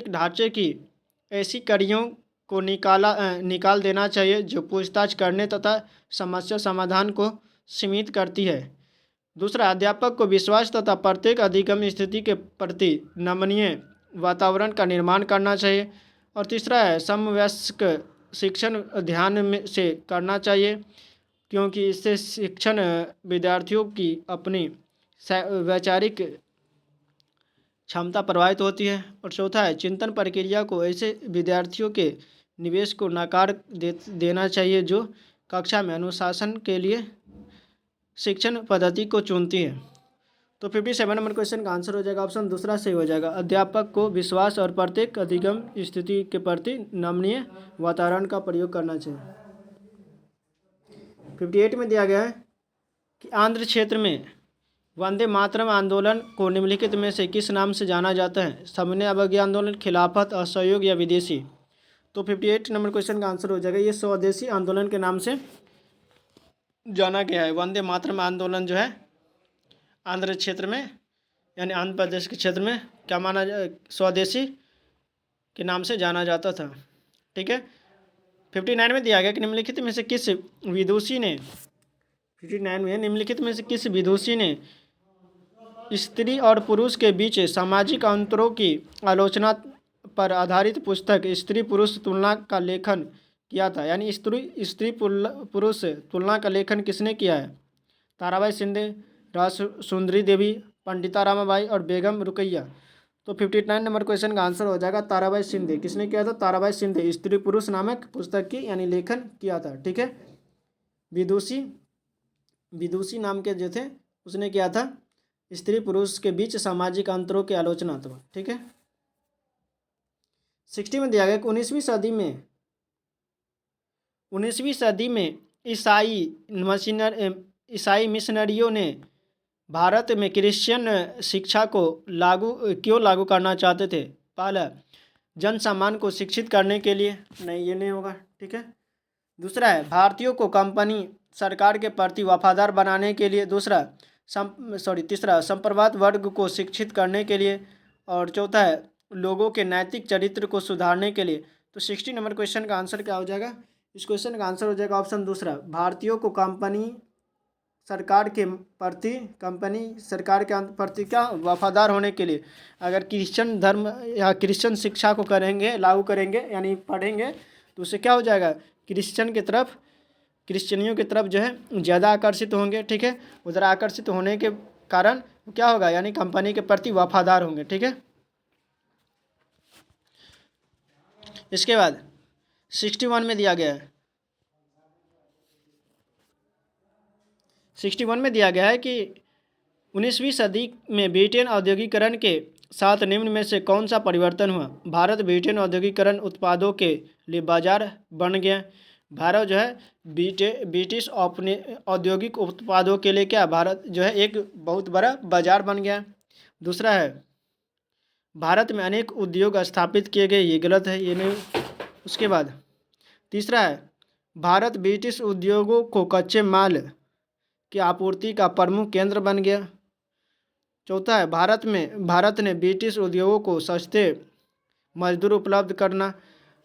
ढांचे की ऐसी कड़ियों को निकाल देना चाहिए जो पूछताछ करने तथा समस्या समाधान को सीमित करती है। दूसरा, अध्यापक को विश्वास तथा प्रत्येक अधिगम स्थिति के प्रति नमनीय वातावरण का निर्माण करना चाहिए। और तीसरा है समवयस्क शिक्षण ध्यान से करना चाहिए क्योंकि इससे शिक्षण विद्यार्थियों की अपनी वैचारिक क्षमता प्रभावित होती है। और चौथा है चिंतन प्रक्रिया को ऐसे विद्यार्थियों के निवेश को नकार देना चाहिए जो कक्षा में अनुशासन के लिए शिक्षण पद्धति को चुनती है। तो 57 नंबर क्वेश्चन का आंसर हो जाएगा ऑप्शन दूसरा सही हो जाएगा। अध्यापक को विश्वास और प्रत्येक अधिगम स्थिति के प्रति नमनीय वातावरण का प्रयोग करना चाहिए। 58 में दिया गया है कि आंध्र क्षेत्र में वंदे मातरम आंदोलन को निम्नलिखित में से किस नाम से जाना जाता है? सविनय अवज्ञा आंदोलन, खिलाफत, असहयोग या विदेशी। तो 58 नंबर क्वेश्चन का आंसर हो जाएगा ये स्वदेशी आंदोलन के नाम से जाना गया है। वंदे मातरम आंदोलन जो है आंध्र क्षेत्र में यानी आंध्र प्रदेश के क्षेत्र में क्या माना स्वदेशी के नाम से जाना जाता था। ठीक है। 59 में दिया गया कि निम्नलिखित में से किस विदुषी ने 59 में निम्नलिखित में से किस विदुषी ने स्त्री और पुरुष के बीच सामाजिक अंतरों की आलोचना पर आधारित पुस्तक स्त्री पुरुष तुलना का लेखन किया था? यानी स्त्री पुरुष तुलना का लेखन किसने किया है? ताराबाई शिंदे, राज सुंदरी देवी, पंडिता रामाबाई और बेगम रुकैया। तो 59 नंबर क्वेश्चन का आंसर हो जाएगा ताराबाई शिंदे। किसने किया था? ताराबाई शिंदे स्त्री पुरुष नामक पुस्तक की यानी लेखन किया था। ठीक है। विदुषी नाम के जो थे उसने किया था स्त्री पुरुष के बीच सामाजिक अंतरों की आलोचना। तो ठीक है। 60 में दिया गया कि 19वीं सदी में ईसाई मिशनरियों ने भारत में क्रिश्चियन शिक्षा को क्यों लागू करना चाहते थे? पहला, जन सामान्य को शिक्षित करने के लिए। नहीं, ये नहीं होगा। ठीक है। दूसरा है भारतीयों को कंपनी सरकार के प्रति वफादार बनाने के लिए। तीसरा संप्रभुत्व वर्ग को शिक्षित करने के लिए। और चौथा है लोगों के नैतिक चरित्र को सुधारने के लिए। तो 60 नंबर क्वेश्चन का आंसर क्या हो जाएगा? इस क्वेश्चन का आंसर हो जाएगा ऑप्शन दूसरा, भारतीयों को कंपनी सरकार के प्रति क्या वफादार होने के लिए। अगर क्रिश्चियन धर्म या क्रिश्चियन शिक्षा को लागू करेंगे यानी पढ़ेंगे तो उससे क्या हो जाएगा? क्रिश्चियनियों की तरफ जो है ज़्यादा आकर्षित होंगे। ठीक है। उधर आकर्षित होने के कारण क्या होगा? यानी कंपनी के प्रति वफादार होंगे। ठीक है। इसके बाद 61 में दिया गया है 61 में दिया गया है कि 19वीं सदी में ब्रिटेन औद्योगिकरण के साथ निम्न में से कौन सा परिवर्तन हुआ? भारत ब्रिटेन औद्योगिकरण उत्पादों के लिए बाजार बन गया। भारत जो है ब्रिटिश अपने औद्योगिक उत्पादों के लिए क्या भारत जो है एक बहुत बड़ा बाजार बन गया। दूसरा है भारत में अनेक उद्योग स्थापित किए गए। ये गलत है, ये नहीं। उसके बाद तीसरा है भारत ब्रिटिश उद्योगों को कच्चे माल की आपूर्ति का प्रमुख केंद्र बन गया। चौथा है भारत ने ब्रिटिश उद्योगों को सस्ते मजदूर उपलब्ध करना।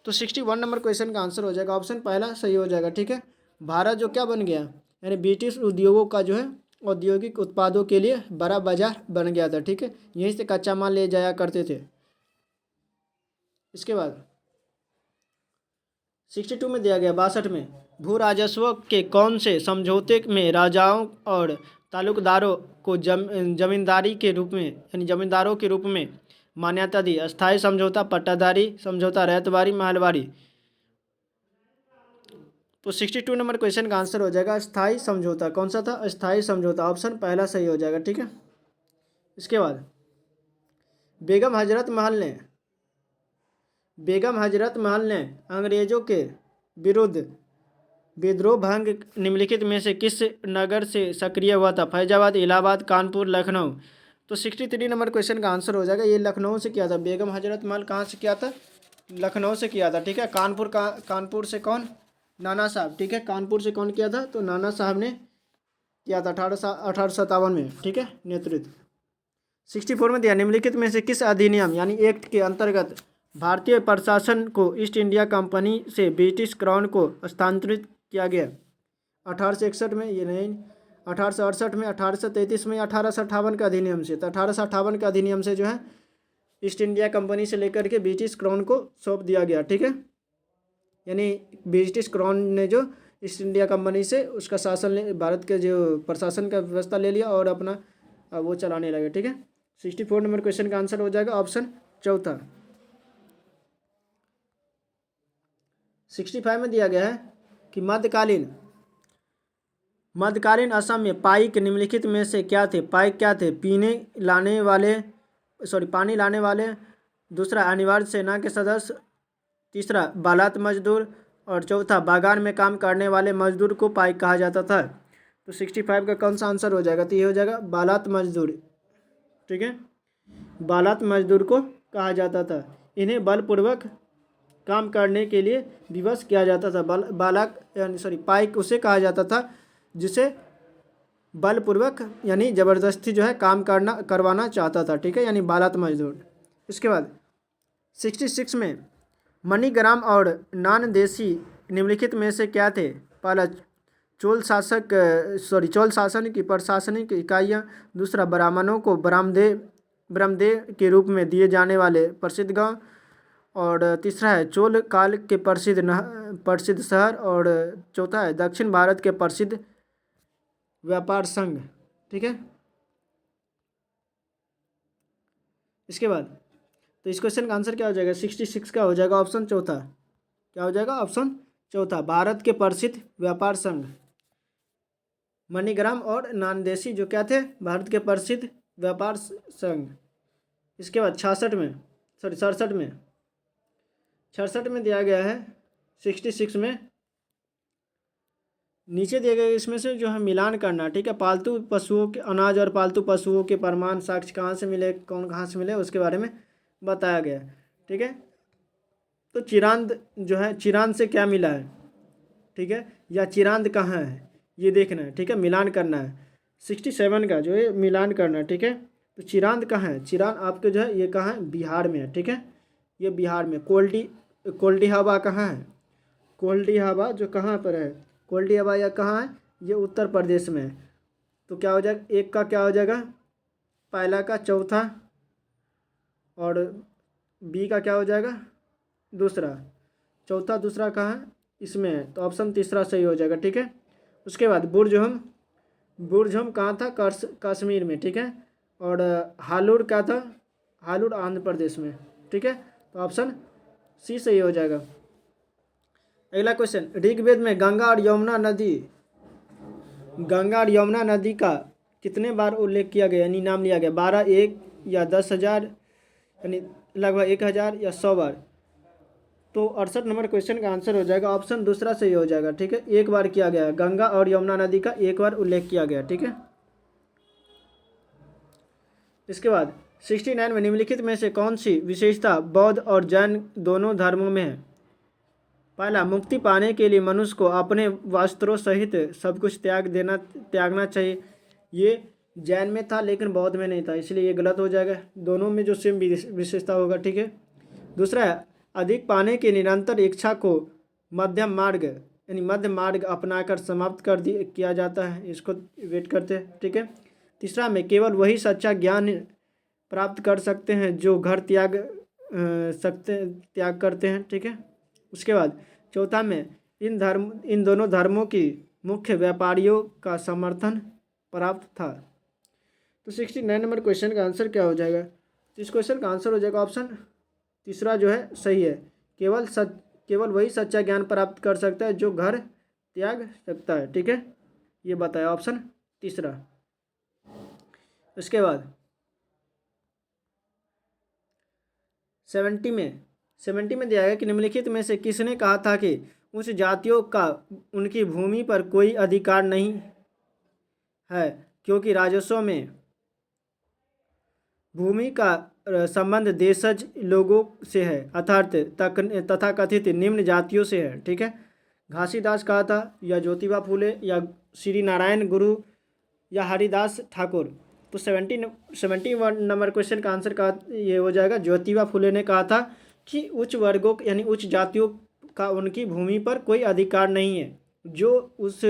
तो 61 नंबर क्वेश्चन का आंसर हो जाएगा ऑप्शन पहला सही हो जाएगा। ठीक है। भारत जो क्या बन गया यानी ब्रिटिश उद्योगों का जो है औद्योगिक उत्पादों के लिए बड़ा बाजार बन गया था। ठीक है। यहीं से कच्चा माल ले जाया करते थे। इसके बाद 62 में दिया गया 62 में भू राजस्व के कौन से समझौते में राजाओं और तालुकदारों को जमींदारी के रूप में यानी जमींदारों के रूप में मान्यता दी? अस्थाई समझौता, पट्टादारी समझौता, रैयतवारी, महलवारी। तो 62 नंबर क्वेश्चन का आंसर हो जाएगा अस्थाई समझौता। कौन सा था? अस्थाई समझौता। ऑप्शन पहला सही हो जाएगा। ठीक है। इसके बाद बेगम हजरत महल ने अंग्रेजों के विरुद्ध विद्रोह भंग निम्नलिखित में से किस नगर से सक्रिय हुआ था? फैजाबाद, इलाहाबाद, कानपुर, लखनऊ। तो 63 नंबर क्वेश्चन का आंसर हो जाएगा ये लखनऊ से किया था। बेगम हजरत महल कहाँ से किया था? लखनऊ से किया था। ठीक है। कानपुर से कौन? नाना साहब। ठीक है। कानपुर से कौन किया था? तो नाना साहब ने किया था 1857 में। ठीक है। नेतृत्व 64 में दिया निम्नलिखित में से किस अधिनियम यानी एक्ट के अंतर्गत भारतीय प्रशासन को ईस्ट इंडिया कंपनी से ब्रिटिश क्राउन को हस्तांतरित किया गया? 1861 में, ये नहीं, 1868 में, 1833 में, 1858 के अधिनियम से। तो 1858 के अधिनियम से जो है ईस्ट इंडिया कंपनी से लेकर के ब्रिटिश क्राउन को सौंप दिया गया। ठीक है। यानी ब्रिटिश क्राउन ने जो ईस्ट इंडिया कंपनी से उसका शासन भारत के जो प्रशासन का व्यवस्था ले लिया और अपना वो चलाने लगे। ठीक है। 64 नंबर क्वेश्चन का आंसर हो जाएगा ऑप्शन चौथा। 65 में दिया गया है कि मध्यकालीन असम में पाइक निम्नलिखित में से क्या थे? पाइक क्या थे? पानी लाने वाले। दूसरा, अनिवार्य सेना के सदस्य। तीसरा, बालात मजदूर। और चौथा, बागान में काम करने वाले मजदूर को पाइक कहा जाता था। तो 65 का कौन सा आंसर हो जाएगा? तो ये हो जाएगा बालात मजदूर। ठीक है, बालात मजदूर को कहा जाता था। इन्हें बलपूर्वक काम करने के लिए विवश किया जाता था। पाइक उसे कहा जाता था जिसे बलपूर्वक यानी ज़बरदस्ती जो है काम करवाना चाहता था। ठीक है, यानी बालात मजदूर। इसके बाद 66 में मणिग्राम और नानदेशी निम्नलिखित में से क्या थे? पहला, चोल शासन की प्रशासनिक इकाइयाँ। दूसरा, ब्राह्मणों को ब्रह्मदेव के रूप में दिए जाने वाले प्रसिद्ध गांव। और तीसरा है चोल काल के प्रसिद्ध शहर। और चौथा है दक्षिण भारत के प्रसिद्ध व्यापार संघ। ठीक है, इसके बाद तो इस क्वेश्चन का आंसर क्या हो जाएगा? 66 का हो जाएगा ऑप्शन चौथा। क्या हो जाएगा? ऑप्शन चौथा, भारत के प्रसिद्ध व्यापार संघ। मणिग्राम और नानदेशी जो क्या थे? भारत के प्रसिद्ध व्यापार संघ। इसके बाद 67 में दिया गया है 66 में नीचे दिए गए इसमें से जो है मिलान करना। ठीक है, पालतू पशुओं के अनाज और पालतू पशुओं के प्रमाण साक्ष्य कहाँ से मिले, कहाँ से मिले, उसके बारे में बताया गया। ठीक है, तो चिरांद जो है, चिरांद से क्या मिला है? ठीक है, या चिरांद कहाँ है ये देखना है। ठीक है, मिलान करना है 67 का जो है मिलान करना है। ठीक है, तो चिरांद कहाँ है? चिरांद आपके जो है ये कहाँ है? बिहार में है। ठीक है, ये बिहार में। कोल्डी हवा कहाँ है? कोल्डी हवा जो कहाँ पर है? कोल्डी हवा या कहाँ है? ये उत्तर प्रदेश में है। तो क्या हो जाएगा? एक का क्या हो जाएगा? पहला का चौथा। और बी का क्या हो जाएगा? दूसरा। चौथा दूसरा कहाँ है? इसमें है, तो ऑप्शन तीसरा सही हो जाएगा। ठीक है, उसके बाद बुर्जहम कहाँ था? कश्मीर में। ठीक है, और हालूर क्या था? हालूर आंध्र प्रदेश में। ठीक है, तो ऑप्शन सी सही हो जाएगा। अगला क्वेश्चन, ऋग्वेद में गंगा और यमुना नदी का कितने बार उल्लेख किया गया यानी नाम लिया गया? 12, 1 या 10,000 यानी लगभग 1,000 या 100 बार? तो 68 नंबर क्वेश्चन का आंसर हो जाएगा ऑप्शन दूसरा सही हो जाएगा। ठीक है, एक बार किया गया, गंगा और यमुना नदी का एक बार उल्लेख किया गया। ठीक है, इसके बाद 69 में निम्नलिखित में से कौन सी विशेषता बौद्ध और जैन दोनों धर्मों में है? पहला, मुक्ति पाने के लिए मनुष्य को अपने वस्त्रों सहित सब कुछ त्यागना चाहिए। ये जैन में था लेकिन बौद्ध में नहीं था, इसलिए ये गलत हो जाएगा। दोनों में जो सेम विशेषता होगा। ठीक है, दूसरा है, अधिक पाने की निरंतर इच्छा को मध्य मार्ग अपनाकर समाप्त किया जाता है। इसको वेट करते हैं। ठीक है, तीसरा में केवल वही सच्चा ज्ञान प्राप्त कर सकते हैं जो घर त्याग करते हैं। ठीक है, उसके बाद चौथा में इन दोनों धर्मों की मुख्य व्यापारियों का समर्थन प्राप्त था। तो 69 नंबर क्वेश्चन का आंसर क्या हो जाएगा? तो इस क्वेश्चन का आंसर हो जाएगा ऑप्शन तीसरा जो है सही है। केवल वही सच्चा ज्ञान प्राप्त कर सकता है जो घर त्याग सकता है। ठीक है, ये बताया ऑप्शन तीसरा। इसके बाद 70 में दिया गया कि निम्नलिखित में से किसने कहा था कि उच्च जातियों का उनकी भूमि पर कोई अधिकार नहीं है क्योंकि राजस्व में भूमि का संबंध देशज लोगों से है अर्थात तथाकथित निम्न जातियों से है। ठीक है, घासीदास कहा था या ज्योतिबा फूले या श्री नारायण गुरु या हरिदास ठाकुर? तो 71 नंबर क्वेश्चन का आंसर का ये हो जाएगा ज्योतिबा फूले ने कहा था कि उच्च वर्गों यानी उच्च जातियों का उनकी भूमि पर कोई अधिकार नहीं है। जो उस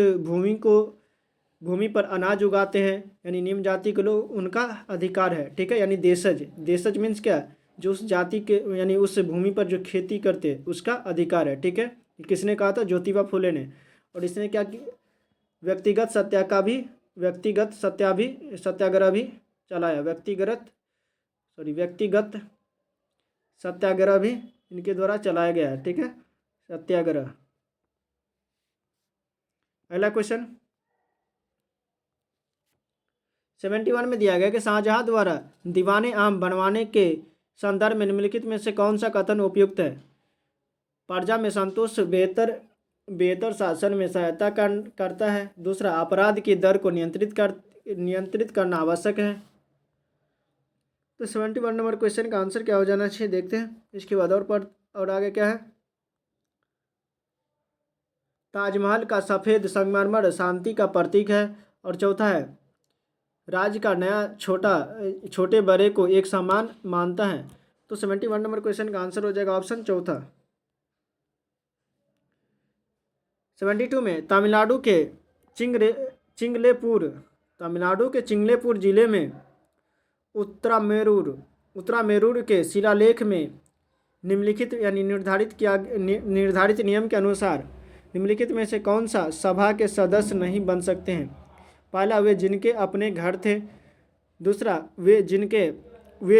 भूमि पर अनाज उगाते हैं यानी निम्न जाति के लोग, उनका अधिकार है। ठीक है, यानी देशज मीन्स क्या? जो उस जाति के यानी उस भूमि पर जो खेती करते हैं उसका अधिकार है। ठीक है, किसने कहा था? ज्योतिबा फूले ने। और इसने क्या किया? व्यक्तिगत सत्याग्रह भी चलाया। व्यक्तिगत सत्याग्रह भी इनके द्वारा चलाया गया है। ठीक है, सत्याग्रह। अगला क्वेश्चन, 71 में दिया गया कि शाहजहां द्वारा दीवाने आम बनवाने के संदर्भ में निम्नलिखित में से कौन सा कथन उपयुक्त है? प्रजा में संतोष बेहतर शासन में सहायता करता है। दूसरा, अपराध की दर को नियंत्रित करना आवश्यक है। तो 71 नंबर क्वेश्चन का आंसर क्या हो जाना चाहिए, देखते हैं। इसके बाद और आगे क्या है? ताजमहल का सफ़ेद संगमरमर शांति का प्रतीक है। और चौथा है, राज्य का नया छोटे बड़े को एक समान मानता है। तो 71 नंबर क्वेश्चन का आंसर हो जाएगा ऑप्शन चौथा। 72 में तमिलनाडु के चिंगलेपुर जिले में उत्तरामेरूर के शिलालेख में निम्नलिखित यानी निर्धारित नियम के अनुसार निम्नलिखित में से कौन सा सभा के सदस्य नहीं बन सकते हैं? पहला, वे जिनके अपने घर थे। दूसरा, वे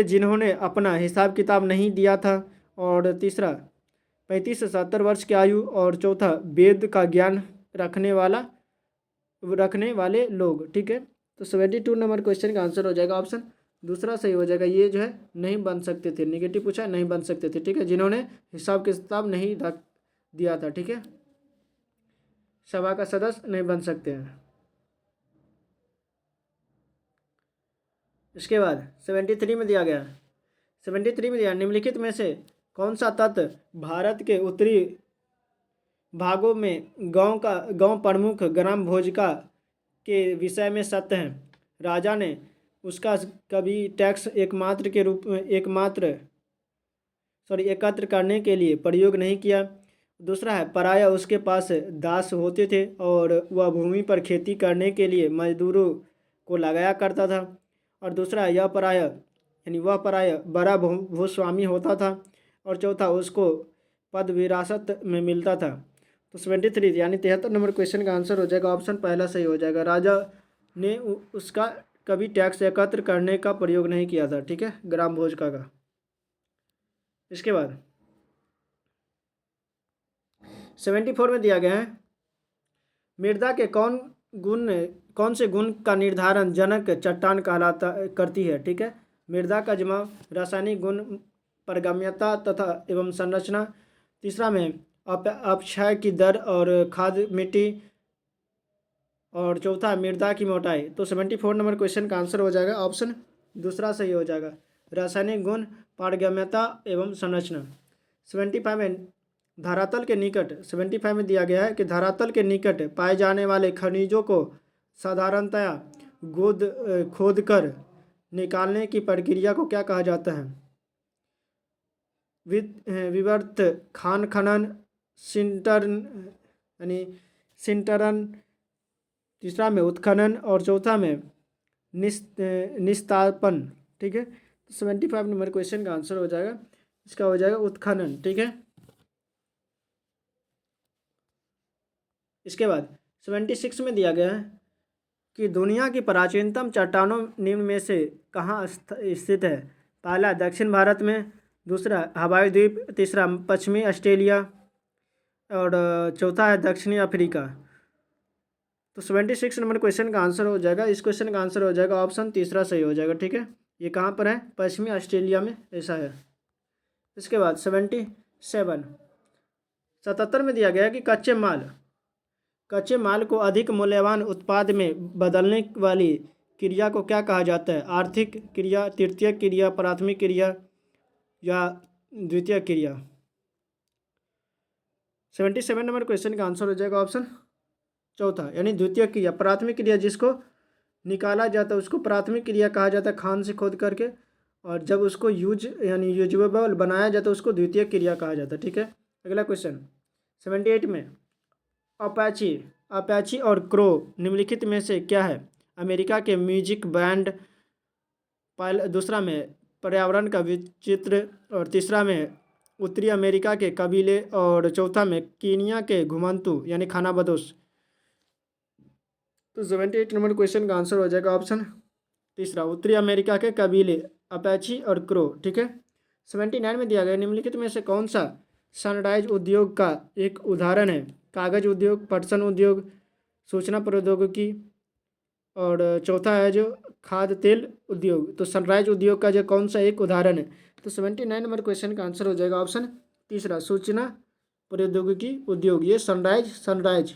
जिन्होंने अपना हिसाब किताब नहीं दिया था। और तीसरा, 35 से 70 वर्ष की आयु। और चौथा, वेद का ज्ञान रखने वाले लोग। ठीक है, तो 72 नंबर क्वेश्चन का आंसर हो जाएगा ऑप्शन दूसरा सही हो जाएगा। ये जो है नहीं बन सकते थे, नेगेटिव पूछा है, नहीं बन सकते थे। ठीक है, जिन्होंने हिसाब किताब नहीं दिया था। ठीक है, सभा का सदस्य नहीं बन सकते हैं। इसके बाद 73 में दिया गया निम्नलिखित में से कौन सा तत्व भारत के उत्तरी भागों में गांव प्रमुख ग्राम भोजिका के विषय में सत्य है? राजा ने उसका कभी टैक्स एकत्र करने के लिए प्रयोग नहीं किया। दूसरा है, पराया उसके पास दास होते थे और वह भूमि पर खेती करने के लिए मजदूरों को लगाया करता था। और दूसरा है, वह पराया बड़ा भूस्वामी होता था। और चौथा, उसको पद विरासत में मिलता था। तो 73 यानी 73 नंबर क्वेश्चन का आंसर हो जाएगा ऑप्शन पहला सही हो जाएगा। राजा ने उसका कभी टैक्स एकत्र करने का प्रयोग नहीं किया था। ठीक है, ग्राम भोजिका का। इसके बाद 74 में दिया गया है, मृदा के कौन से गुण का निर्धारण जनक चट्टान करती है? ठीक है, मृदा का जमाव, रासायनिक गुण, पारगम्यता तथा एवं संरचना। तीसरा में अपक्षय की दर और खाद मिट्टी। और चौथा, मृदा की मोटाई। तो 74 नंबर क्वेश्चन का आंसर हो जाएगा ऑप्शन दूसरा सही हो जाएगा, रासायनिक गुण, पारगम्यता एवं संरचना। 75 में धरातल के निकट 75 में दिया गया है कि धरातल के निकट पाए जाने वाले खनिजों को साधारणतया खोदकर निकालने की प्रक्रिया को क्या कहा जाता है? विवर्त, खान खनन, सिंटरन। तीसरा में उत्खनन। और चौथा में निस्तापन। ठीक है, तो 75 नंबर क्वेश्चन का आंसर हो जाएगा, इसका हो जाएगा उत्खनन। ठीक है, इसके बाद 76 में दिया गया है कि दुनिया की प्राचीनतम चट्टानों निम्न में से कहाँ स्थित है? पहला, दक्षिण भारत में। दूसरा, हवाई द्वीप। तीसरा, पश्चिमी ऑस्ट्रेलिया। और चौथा है दक्षिणी अफ्रीका। तो 76 नंबर क्वेश्चन का आंसर हो जाएगा, इस क्वेश्चन का आंसर हो जाएगा ऑप्शन तीसरा सही हो जाएगा। ठीक है, ये कहाँ पर है? पश्चिमी ऑस्ट्रेलिया में, ऐसा है। इसके बाद 77 में दिया गया है कि कच्चे माल को अधिक मूल्यवान उत्पाद में बदलने वाली क्रिया को क्या कहा जाता है? आर्थिक क्रिया, तृतीयक क्रिया, प्राथमिक क्रिया या द्वितीयक क्रिया? 77 नंबर क्वेश्चन का आंसर हो जाएगा ऑप्शन चौथा, यानी द्वितीयक क्रिया। प्राथमिक क्रिया जिसको निकाला जाता है उसको प्राथमिक क्रिया कहा जाता है, खान से खोद करके। और जब उसको यूजेबल बनाया जाता है उसको द्वितीयक क्रिया कहा जाता है। ठीक है, अगला क्वेश्चन 78 में अपाची और क्रो निम्नलिखित में से क्या है? अमेरिका के म्यूजिक बैंड। दूसरा में पर्यावरण का विचित्र। और तीसरा में उत्तरी अमेरिका के कबीले। और चौथा में कीनिया के घुमंतू यानी खानाबदोश। तो 78 नंबर क्वेश्चन का आंसर हो जाएगा ऑप्शन तीसरा, उत्तरी अमेरिका के कबीले अपाची और क्रो। ठीक है, 79 में दिया गया निम्नलिखित में से कौन सा सनराइज उद्योग का एक उदाहरण है? कागज उद्योग, पटसन उद्योग, सूचना प्रौद्योगिकी और चौथा है जो खाद्य तेल उद्योग, तो सनराइज उद्योग का जो कौन सा एक उदाहरण है। तो 79 नंबर क्वेश्चन का आंसर हो जाएगा ऑप्शन तीसरा, सूचना प्रौद्योगिकी उद्योग, ये सनराइज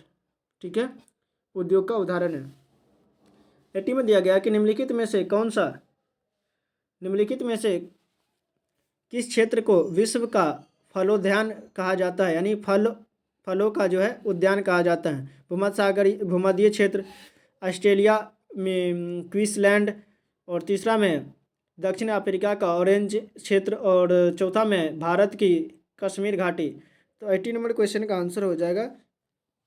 ठीक है उद्योग का उदाहरण है। 80 में दिया गया कि निम्नलिखित में से किस क्षेत्र को विश्व का फलोद्यान कहा जाता है, यानी फलों का जो है उद्यान कहा जाता है। भूमध्य क्षेत्र, ऑस्ट्रेलिया में क्वींसलैंड, और तीसरा में दक्षिण अफ्रीका का ऑरेंज क्षेत्र, और चौथा में भारत की कश्मीर घाटी। तो 80 नंबर क्वेश्चन का आंसर हो जाएगा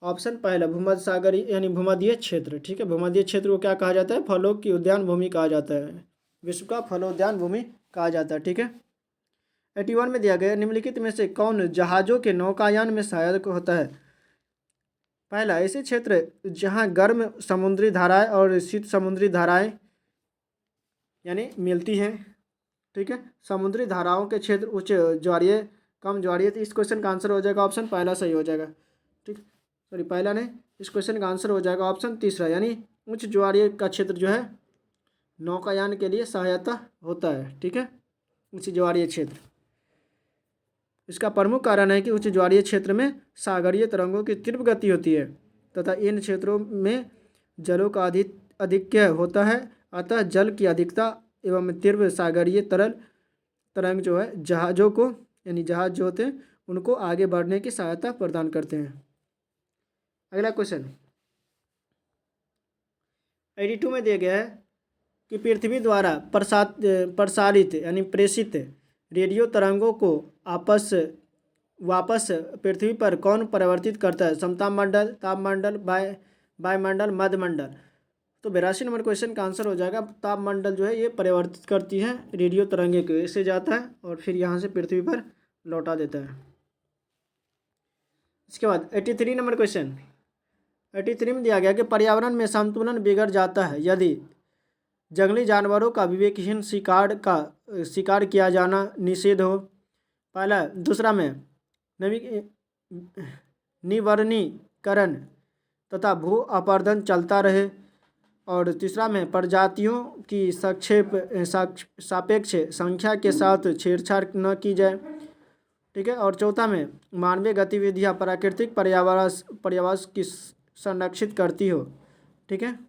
ऑप्शन पहला, भूमध्य सागरीय यानी भूमध्य क्षेत्र। ठीक है, भूमध्य क्षेत्र को क्या कहा जाता है, फलों की उद्यान भूमि कहा जाता है, विश्व का फलोद्यान भूमि कहा जाता है। ठीक है, 81 में दिया गया निम्नलिखित में से कौन जहाज़ों के नौकायान में सहायक होता है। पहला, ऐसे क्षेत्र जहां गर्म समुद्री धाराएं और शीत समुद्री धाराएं यानी मिलती हैं। ठीक है, समुद्री धाराओं के क्षेत्र उच्च ज्वारीय कम ज्वारीय। तो इस क्वेश्चन का आंसर हो जाएगा ऑप्शन पहला सही हो जाएगा। ठीक, सॉरी पहला नहीं, इस क्वेश्चन का आंसर हो जाएगा ऑप्शन तीसरा, यानी उच्च ज्वारीय का क्षेत्र जो है नौकायान के लिए सहायता होता है। ठीक है, उच्च ज्वारीय क्षेत्र, इसका प्रमुख कारण है कि उच्च ज्वारीय क्षेत्र में सागरीय तरंगों की तीव्र गति होती है तथा इन क्षेत्रों में जलों का अधिक्य होता है। अतः जल की अधिकता एवं तीव्र सागरीय तरंग जो है जहाज़ों को यानी जहाज जो होते हैं उनको आगे बढ़ने की सहायता प्रदान करते हैं। अगला क्वेश्चन 82 में दिया गया है कि पृथ्वी द्वारा प्रसारित यानी प्रेषित रेडियो तरंगों को वापस पृथ्वी पर कौन परिवर्तित करता है, समताप मंडल, तापमंडल, वायुमंडल, मध्यमंडल। तो 82 नंबर क्वेश्चन का आंसर हो जाएगा तापमंडल जो है ये परिवर्तित करती है रेडियो तरंगे को, इससे जाता है और फिर यहाँ से पृथ्वी पर लौटा देता है। इसके बाद 83 नंबर क्वेश्चन 83 में दिया गया कि पर्यावरण में संतुलन बिगड़ जाता है यदि जंगली जानवरों का विवेकहीन शिकार किया जाना निषेध हो। पहला, दूसरा में निवर्णीकरण तथा भू अपरदन चलता रहे, और तीसरा में प्रजातियों की सापेक्ष संख्या के साथ छेड़छाड़ न की जाए। ठीक है, और चौथा में मानवीय गतिविधियां प्राकृतिक पर्यावरण की संरक्षित करती हो। ठीक है,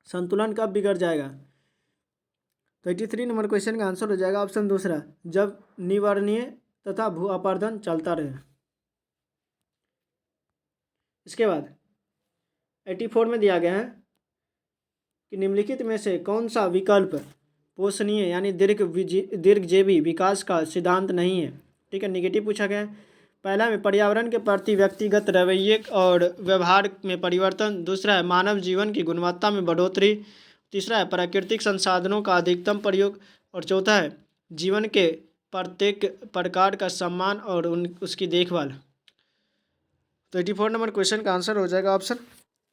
संतुलन कब बिगड़ जाएगा। तो 83 नंबर क्वेश्चन का आंसर हो जाएगा ऑप्शन दूसरा, जब निवर्णीय तथा भू अपरदन चलता रहे। इसके बाद 84 में दिया गया है कि निम्नलिखित में से कौन सा विकल्प पोषणीय यानी दीर्घजीवी विकास का सिद्धांत नहीं है। ठीक है, निगेटिव पूछा गया है। पहला में पर्यावरण के प्रति व्यक्तिगत रवैये और व्यवहार में परिवर्तन, दूसरा है मानव जीवन की गुणवत्ता में बढ़ोतरी, तीसरा है प्राकृतिक संसाधनों का अधिकतम प्रयोग, और चौथा है जीवन के प्रत्येक प्रकार का सम्मान और उसकी देखभाल। तो 84 नंबर क्वेश्चन का आंसर हो जाएगा ऑप्शन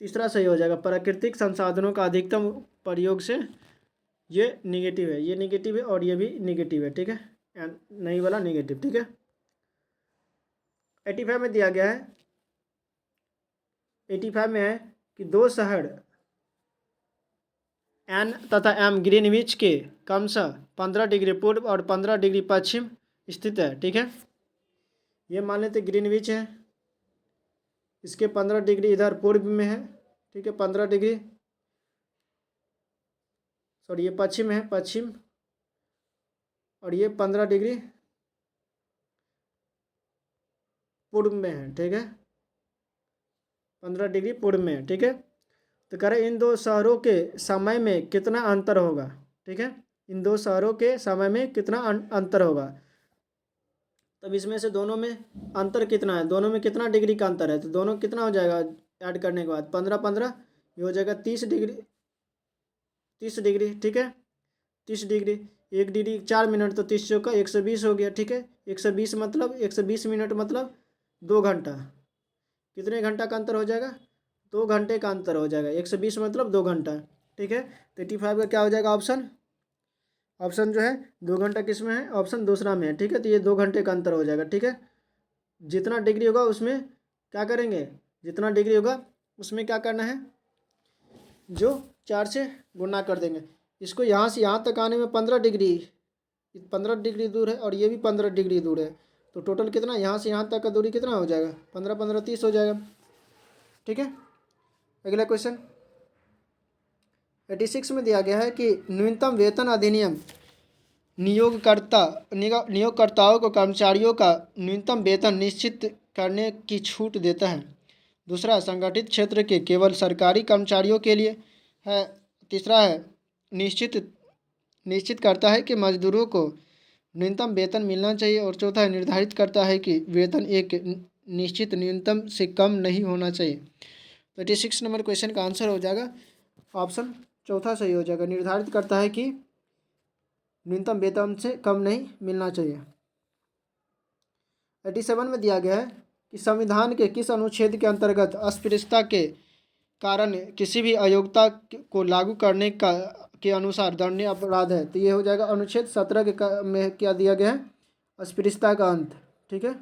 तीसरा सही हो जाएगा, प्राकृतिक संसाधनों का अधिकतम प्रयोग से। ये निगेटिव है, ये निगेटिव है और ये भी निगेटिव है। ठीक है, नहीं वाला निगेटिव। ठीक है, 85 में दिया गया है 85 में है कि दो शहर एन तथा एम ग्रीनविच के क्रमशः 15 डिग्री पूर्व और 15 डिग्री पश्चिम स्थित है। ठीक है, ये मान लेते ग्रीनविच है, इसके 15 डिग्री इधर पूर्व में है। ठीक है, 15 डिग्री सॉरी ये पश्चिम है, पश्चिम, और ये 15 डिग्री पूर्व में है। ठीक है, 15 डिग्री पूर्व में है। ठीक है, तो कह रहे इन दो शहरों के समय में कितना अंतर होगा। ठीक है, इन दो शहरों के समय में कितना अंतर होगा। तब इसमें से दोनों में अंतर कितना है, दोनों में कितना डिग्री का अंतर है, तो दोनों कितना हो जाएगा ऐड करने के बाद 15 15 ये हो जाएगा 30 डिग्री। ठीक है, 30 डिग्री, 1 डिग्री 4 मिनट, तो 30 चौका 120 हो गया। ठीक है, 120 मतलब 120 मिनट मतलब 2 घंटा। कितने घंटा का अंतर हो जाएगा, 2 घंटे का अंतर हो जाएगा। 120 मतलब 2 घंटा। ठीक है, तो 85 का क्या हो जाएगा ऑप्शन जो है 2 घंटा किस में है, ऑप्शन दूसरा में है। ठीक है, तो ये 2 घंटे का अंतर हो जाएगा। ठीक है, जितना डिग्री होगा उसमें क्या करेंगे, जितना डिग्री होगा उसमें क्या करना है, जो 4 से गुना कर देंगे। इसको यहाँ से यहाँ तक आने में 15 डिग्री दूर है और ये भी 15 डिग्री दूर है। तो टोटल कितना, यहाँ से यहाँ तक का दूरी कितना हो जाएगा, 15 15 30 हो जाएगा। ठीक है, अगला क्वेश्चन 86 में दिया गया है कि न्यूनतम वेतन अधिनियम नियोगकर्ताओं को कर्मचारियों का न्यूनतम वेतन निश्चित करने की छूट देता है। दूसरा, संगठित क्षेत्र के केवल सरकारी कर्मचारियों के लिए है। तीसरा है निश्चित करता है कि मजदूरों को न्यूनतम वेतन मिलना चाहिए। और चौथा है निर्धारित करता है कि वेतन एक निश्चित न्यूनतम से कम नहीं होना चाहिए। तो 86 नंबर क्वेश्चन का आंसर हो जाएगा ऑप्शन चौथा सही हो जाएगा, निर्धारित करता है कि न्यूनतम वेतन से कम नहीं मिलना चाहिए। 87 में दिया गया है कि संविधान के किस अनुच्छेद के अंतर्गत अस्पृश्यता के कारण किसी भी अयोग्यता को लागू करने का के अनुसार दंडनीय अपराध है। तो ये हो जाएगा अनुच्छेद 17 में क्या दिया गया है, अस्पृश्यता का अंत। ठीक है,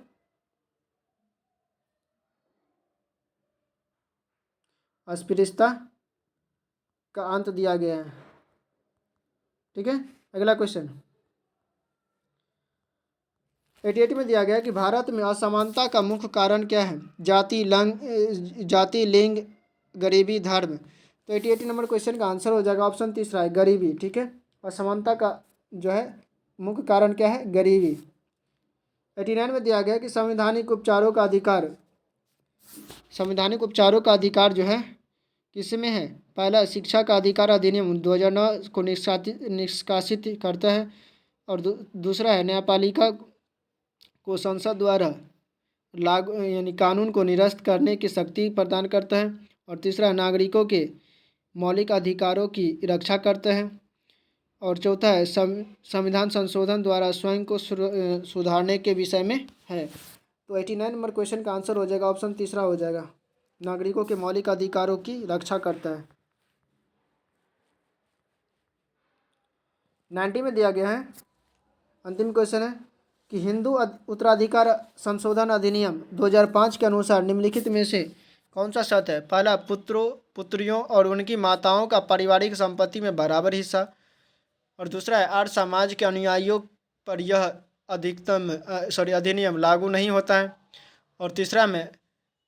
अस्पृश्यता का अंत दिया गया है। ठीक है, अगला क्वेश्चन 88 में दिया गया है कि भारत में असमानता का मुख्य कारण क्या है, जाति, लिंग, गरीबी, धर्म। तो 88 नंबर क्वेश्चन का आंसर हो जाएगा ऑप्शन तीसरा है, गरीबी। ठीक है, असमानता का जो है मुख्य कारण क्या है, गरीबी। 89 में दिया गया है कि संवैधानिक उपचारों का अधिकार जो है किसमें है। पहला, शिक्षा का अधिकार अधिनियम 2009 को निष्कासित करता है। और दूसरा है, न्यायपालिका को संसद द्वारा लागू यानी कानून को निरस्त करने की शक्ति प्रदान करता है। और तीसरा, नागरिकों के मौलिक अधिकारों की रक्षा करता है। और चौथा है, संविधान संशोधन द्वारा स्वयं को सुधारने के विषय में है। तो 89 नंबर क्वेश्चन का आंसर हो जाएगा ऑप्शन तीसरा हो जाएगा, नागरिकों के मौलिक अधिकारों की रक्षा करता है। 90 में दिया गया है, अंतिम क्वेश्चन है कि हिंदू उत्तराधिकार संशोधन अधिनियम 2005 के अनुसार निम्नलिखित में से कौन सा शर्त है। पहला, पुत्रियों और उनकी माताओं का पारिवारिक संपत्ति में बराबर हिस्सा। और दूसरा है, आर्य समाज के अनुयायियों पर यह अधिनियम लागू नहीं होता है। और तीसरा में,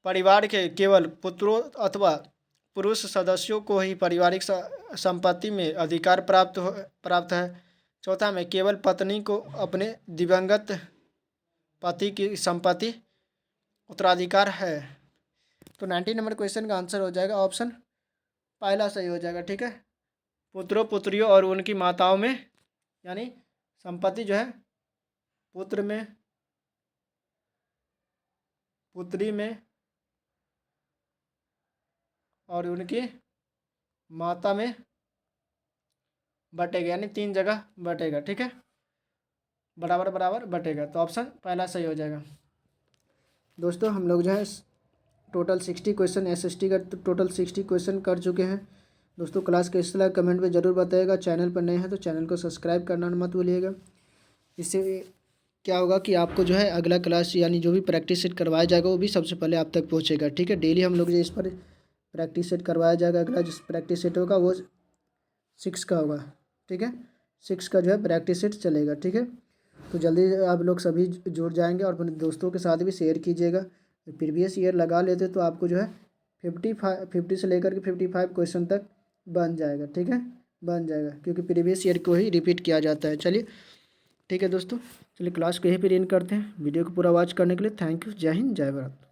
परिवार के केवल पुत्रों अथवा पुरुष सदस्यों को ही पारिवारिक संपत्ति में अधिकार प्राप्त है। चौथा में, केवल पत्नी को अपने दिवंगत पति की संपत्ति उत्तराधिकार है। तो 90 नंबर क्वेश्चन का आंसर हो जाएगा ऑप्शन पहला सही हो जाएगा। ठीक है, पुत्रियों और उनकी माताओं में यानी संपत्ति जो है पुत्री में और उनकी माता में बटेगा, यानी 3 जगह बटेगा। ठीक है, बराबर बराबर बटेगा। तो ऑप्शन पहला सही हो जाएगा। दोस्तों हम लोग जो है टोटल 60 क्वेश्चन SST का टोटल 60 क्वेश्चन कर चुके हैं। दोस्तों क्लास कैसे लगा कमेंट में ज़रूर बताइएगा। चैनल पर नए हैं तो चैनल को सब्सक्राइब करना मत भूलिएगा। इससे क्या होगा कि आपको जो है अगला क्लास यानी जो भी प्रैक्टिस सेट करवाया जाएगा वो भी सबसे पहले आप तक पहुंचेगा। ठीक है, डेली हम लोग जो इस पर प्रैक्टिस सेट करवाया जाएगा। अगला जो प्रैक्टिस सेट होगा वो 6 का होगा। ठीक है, 6 का जो है प्रैक्टिस सेट चलेगा। ठीक है, तो जल्दी आप लोग सभी जुड़ जाएंगे और अपने दोस्तों के साथ भी शेयर कीजिएगा। प्रीवियस ईयर लगा लेते तो आपको जो है 50 से लेकर के 55 क्वेश्चन तक बन जाएगा। ठीक है, बन जाएगा क्योंकि प्रीवियस ईयर को ही रिपीट किया जाता है। चलिए ठीक है दोस्तों, चलिए क्लास को यहीं पर एंड करते हैं। वीडियो को पूरा वॉच करने के लिए थैंक यू। जय हिंद, जय भारत।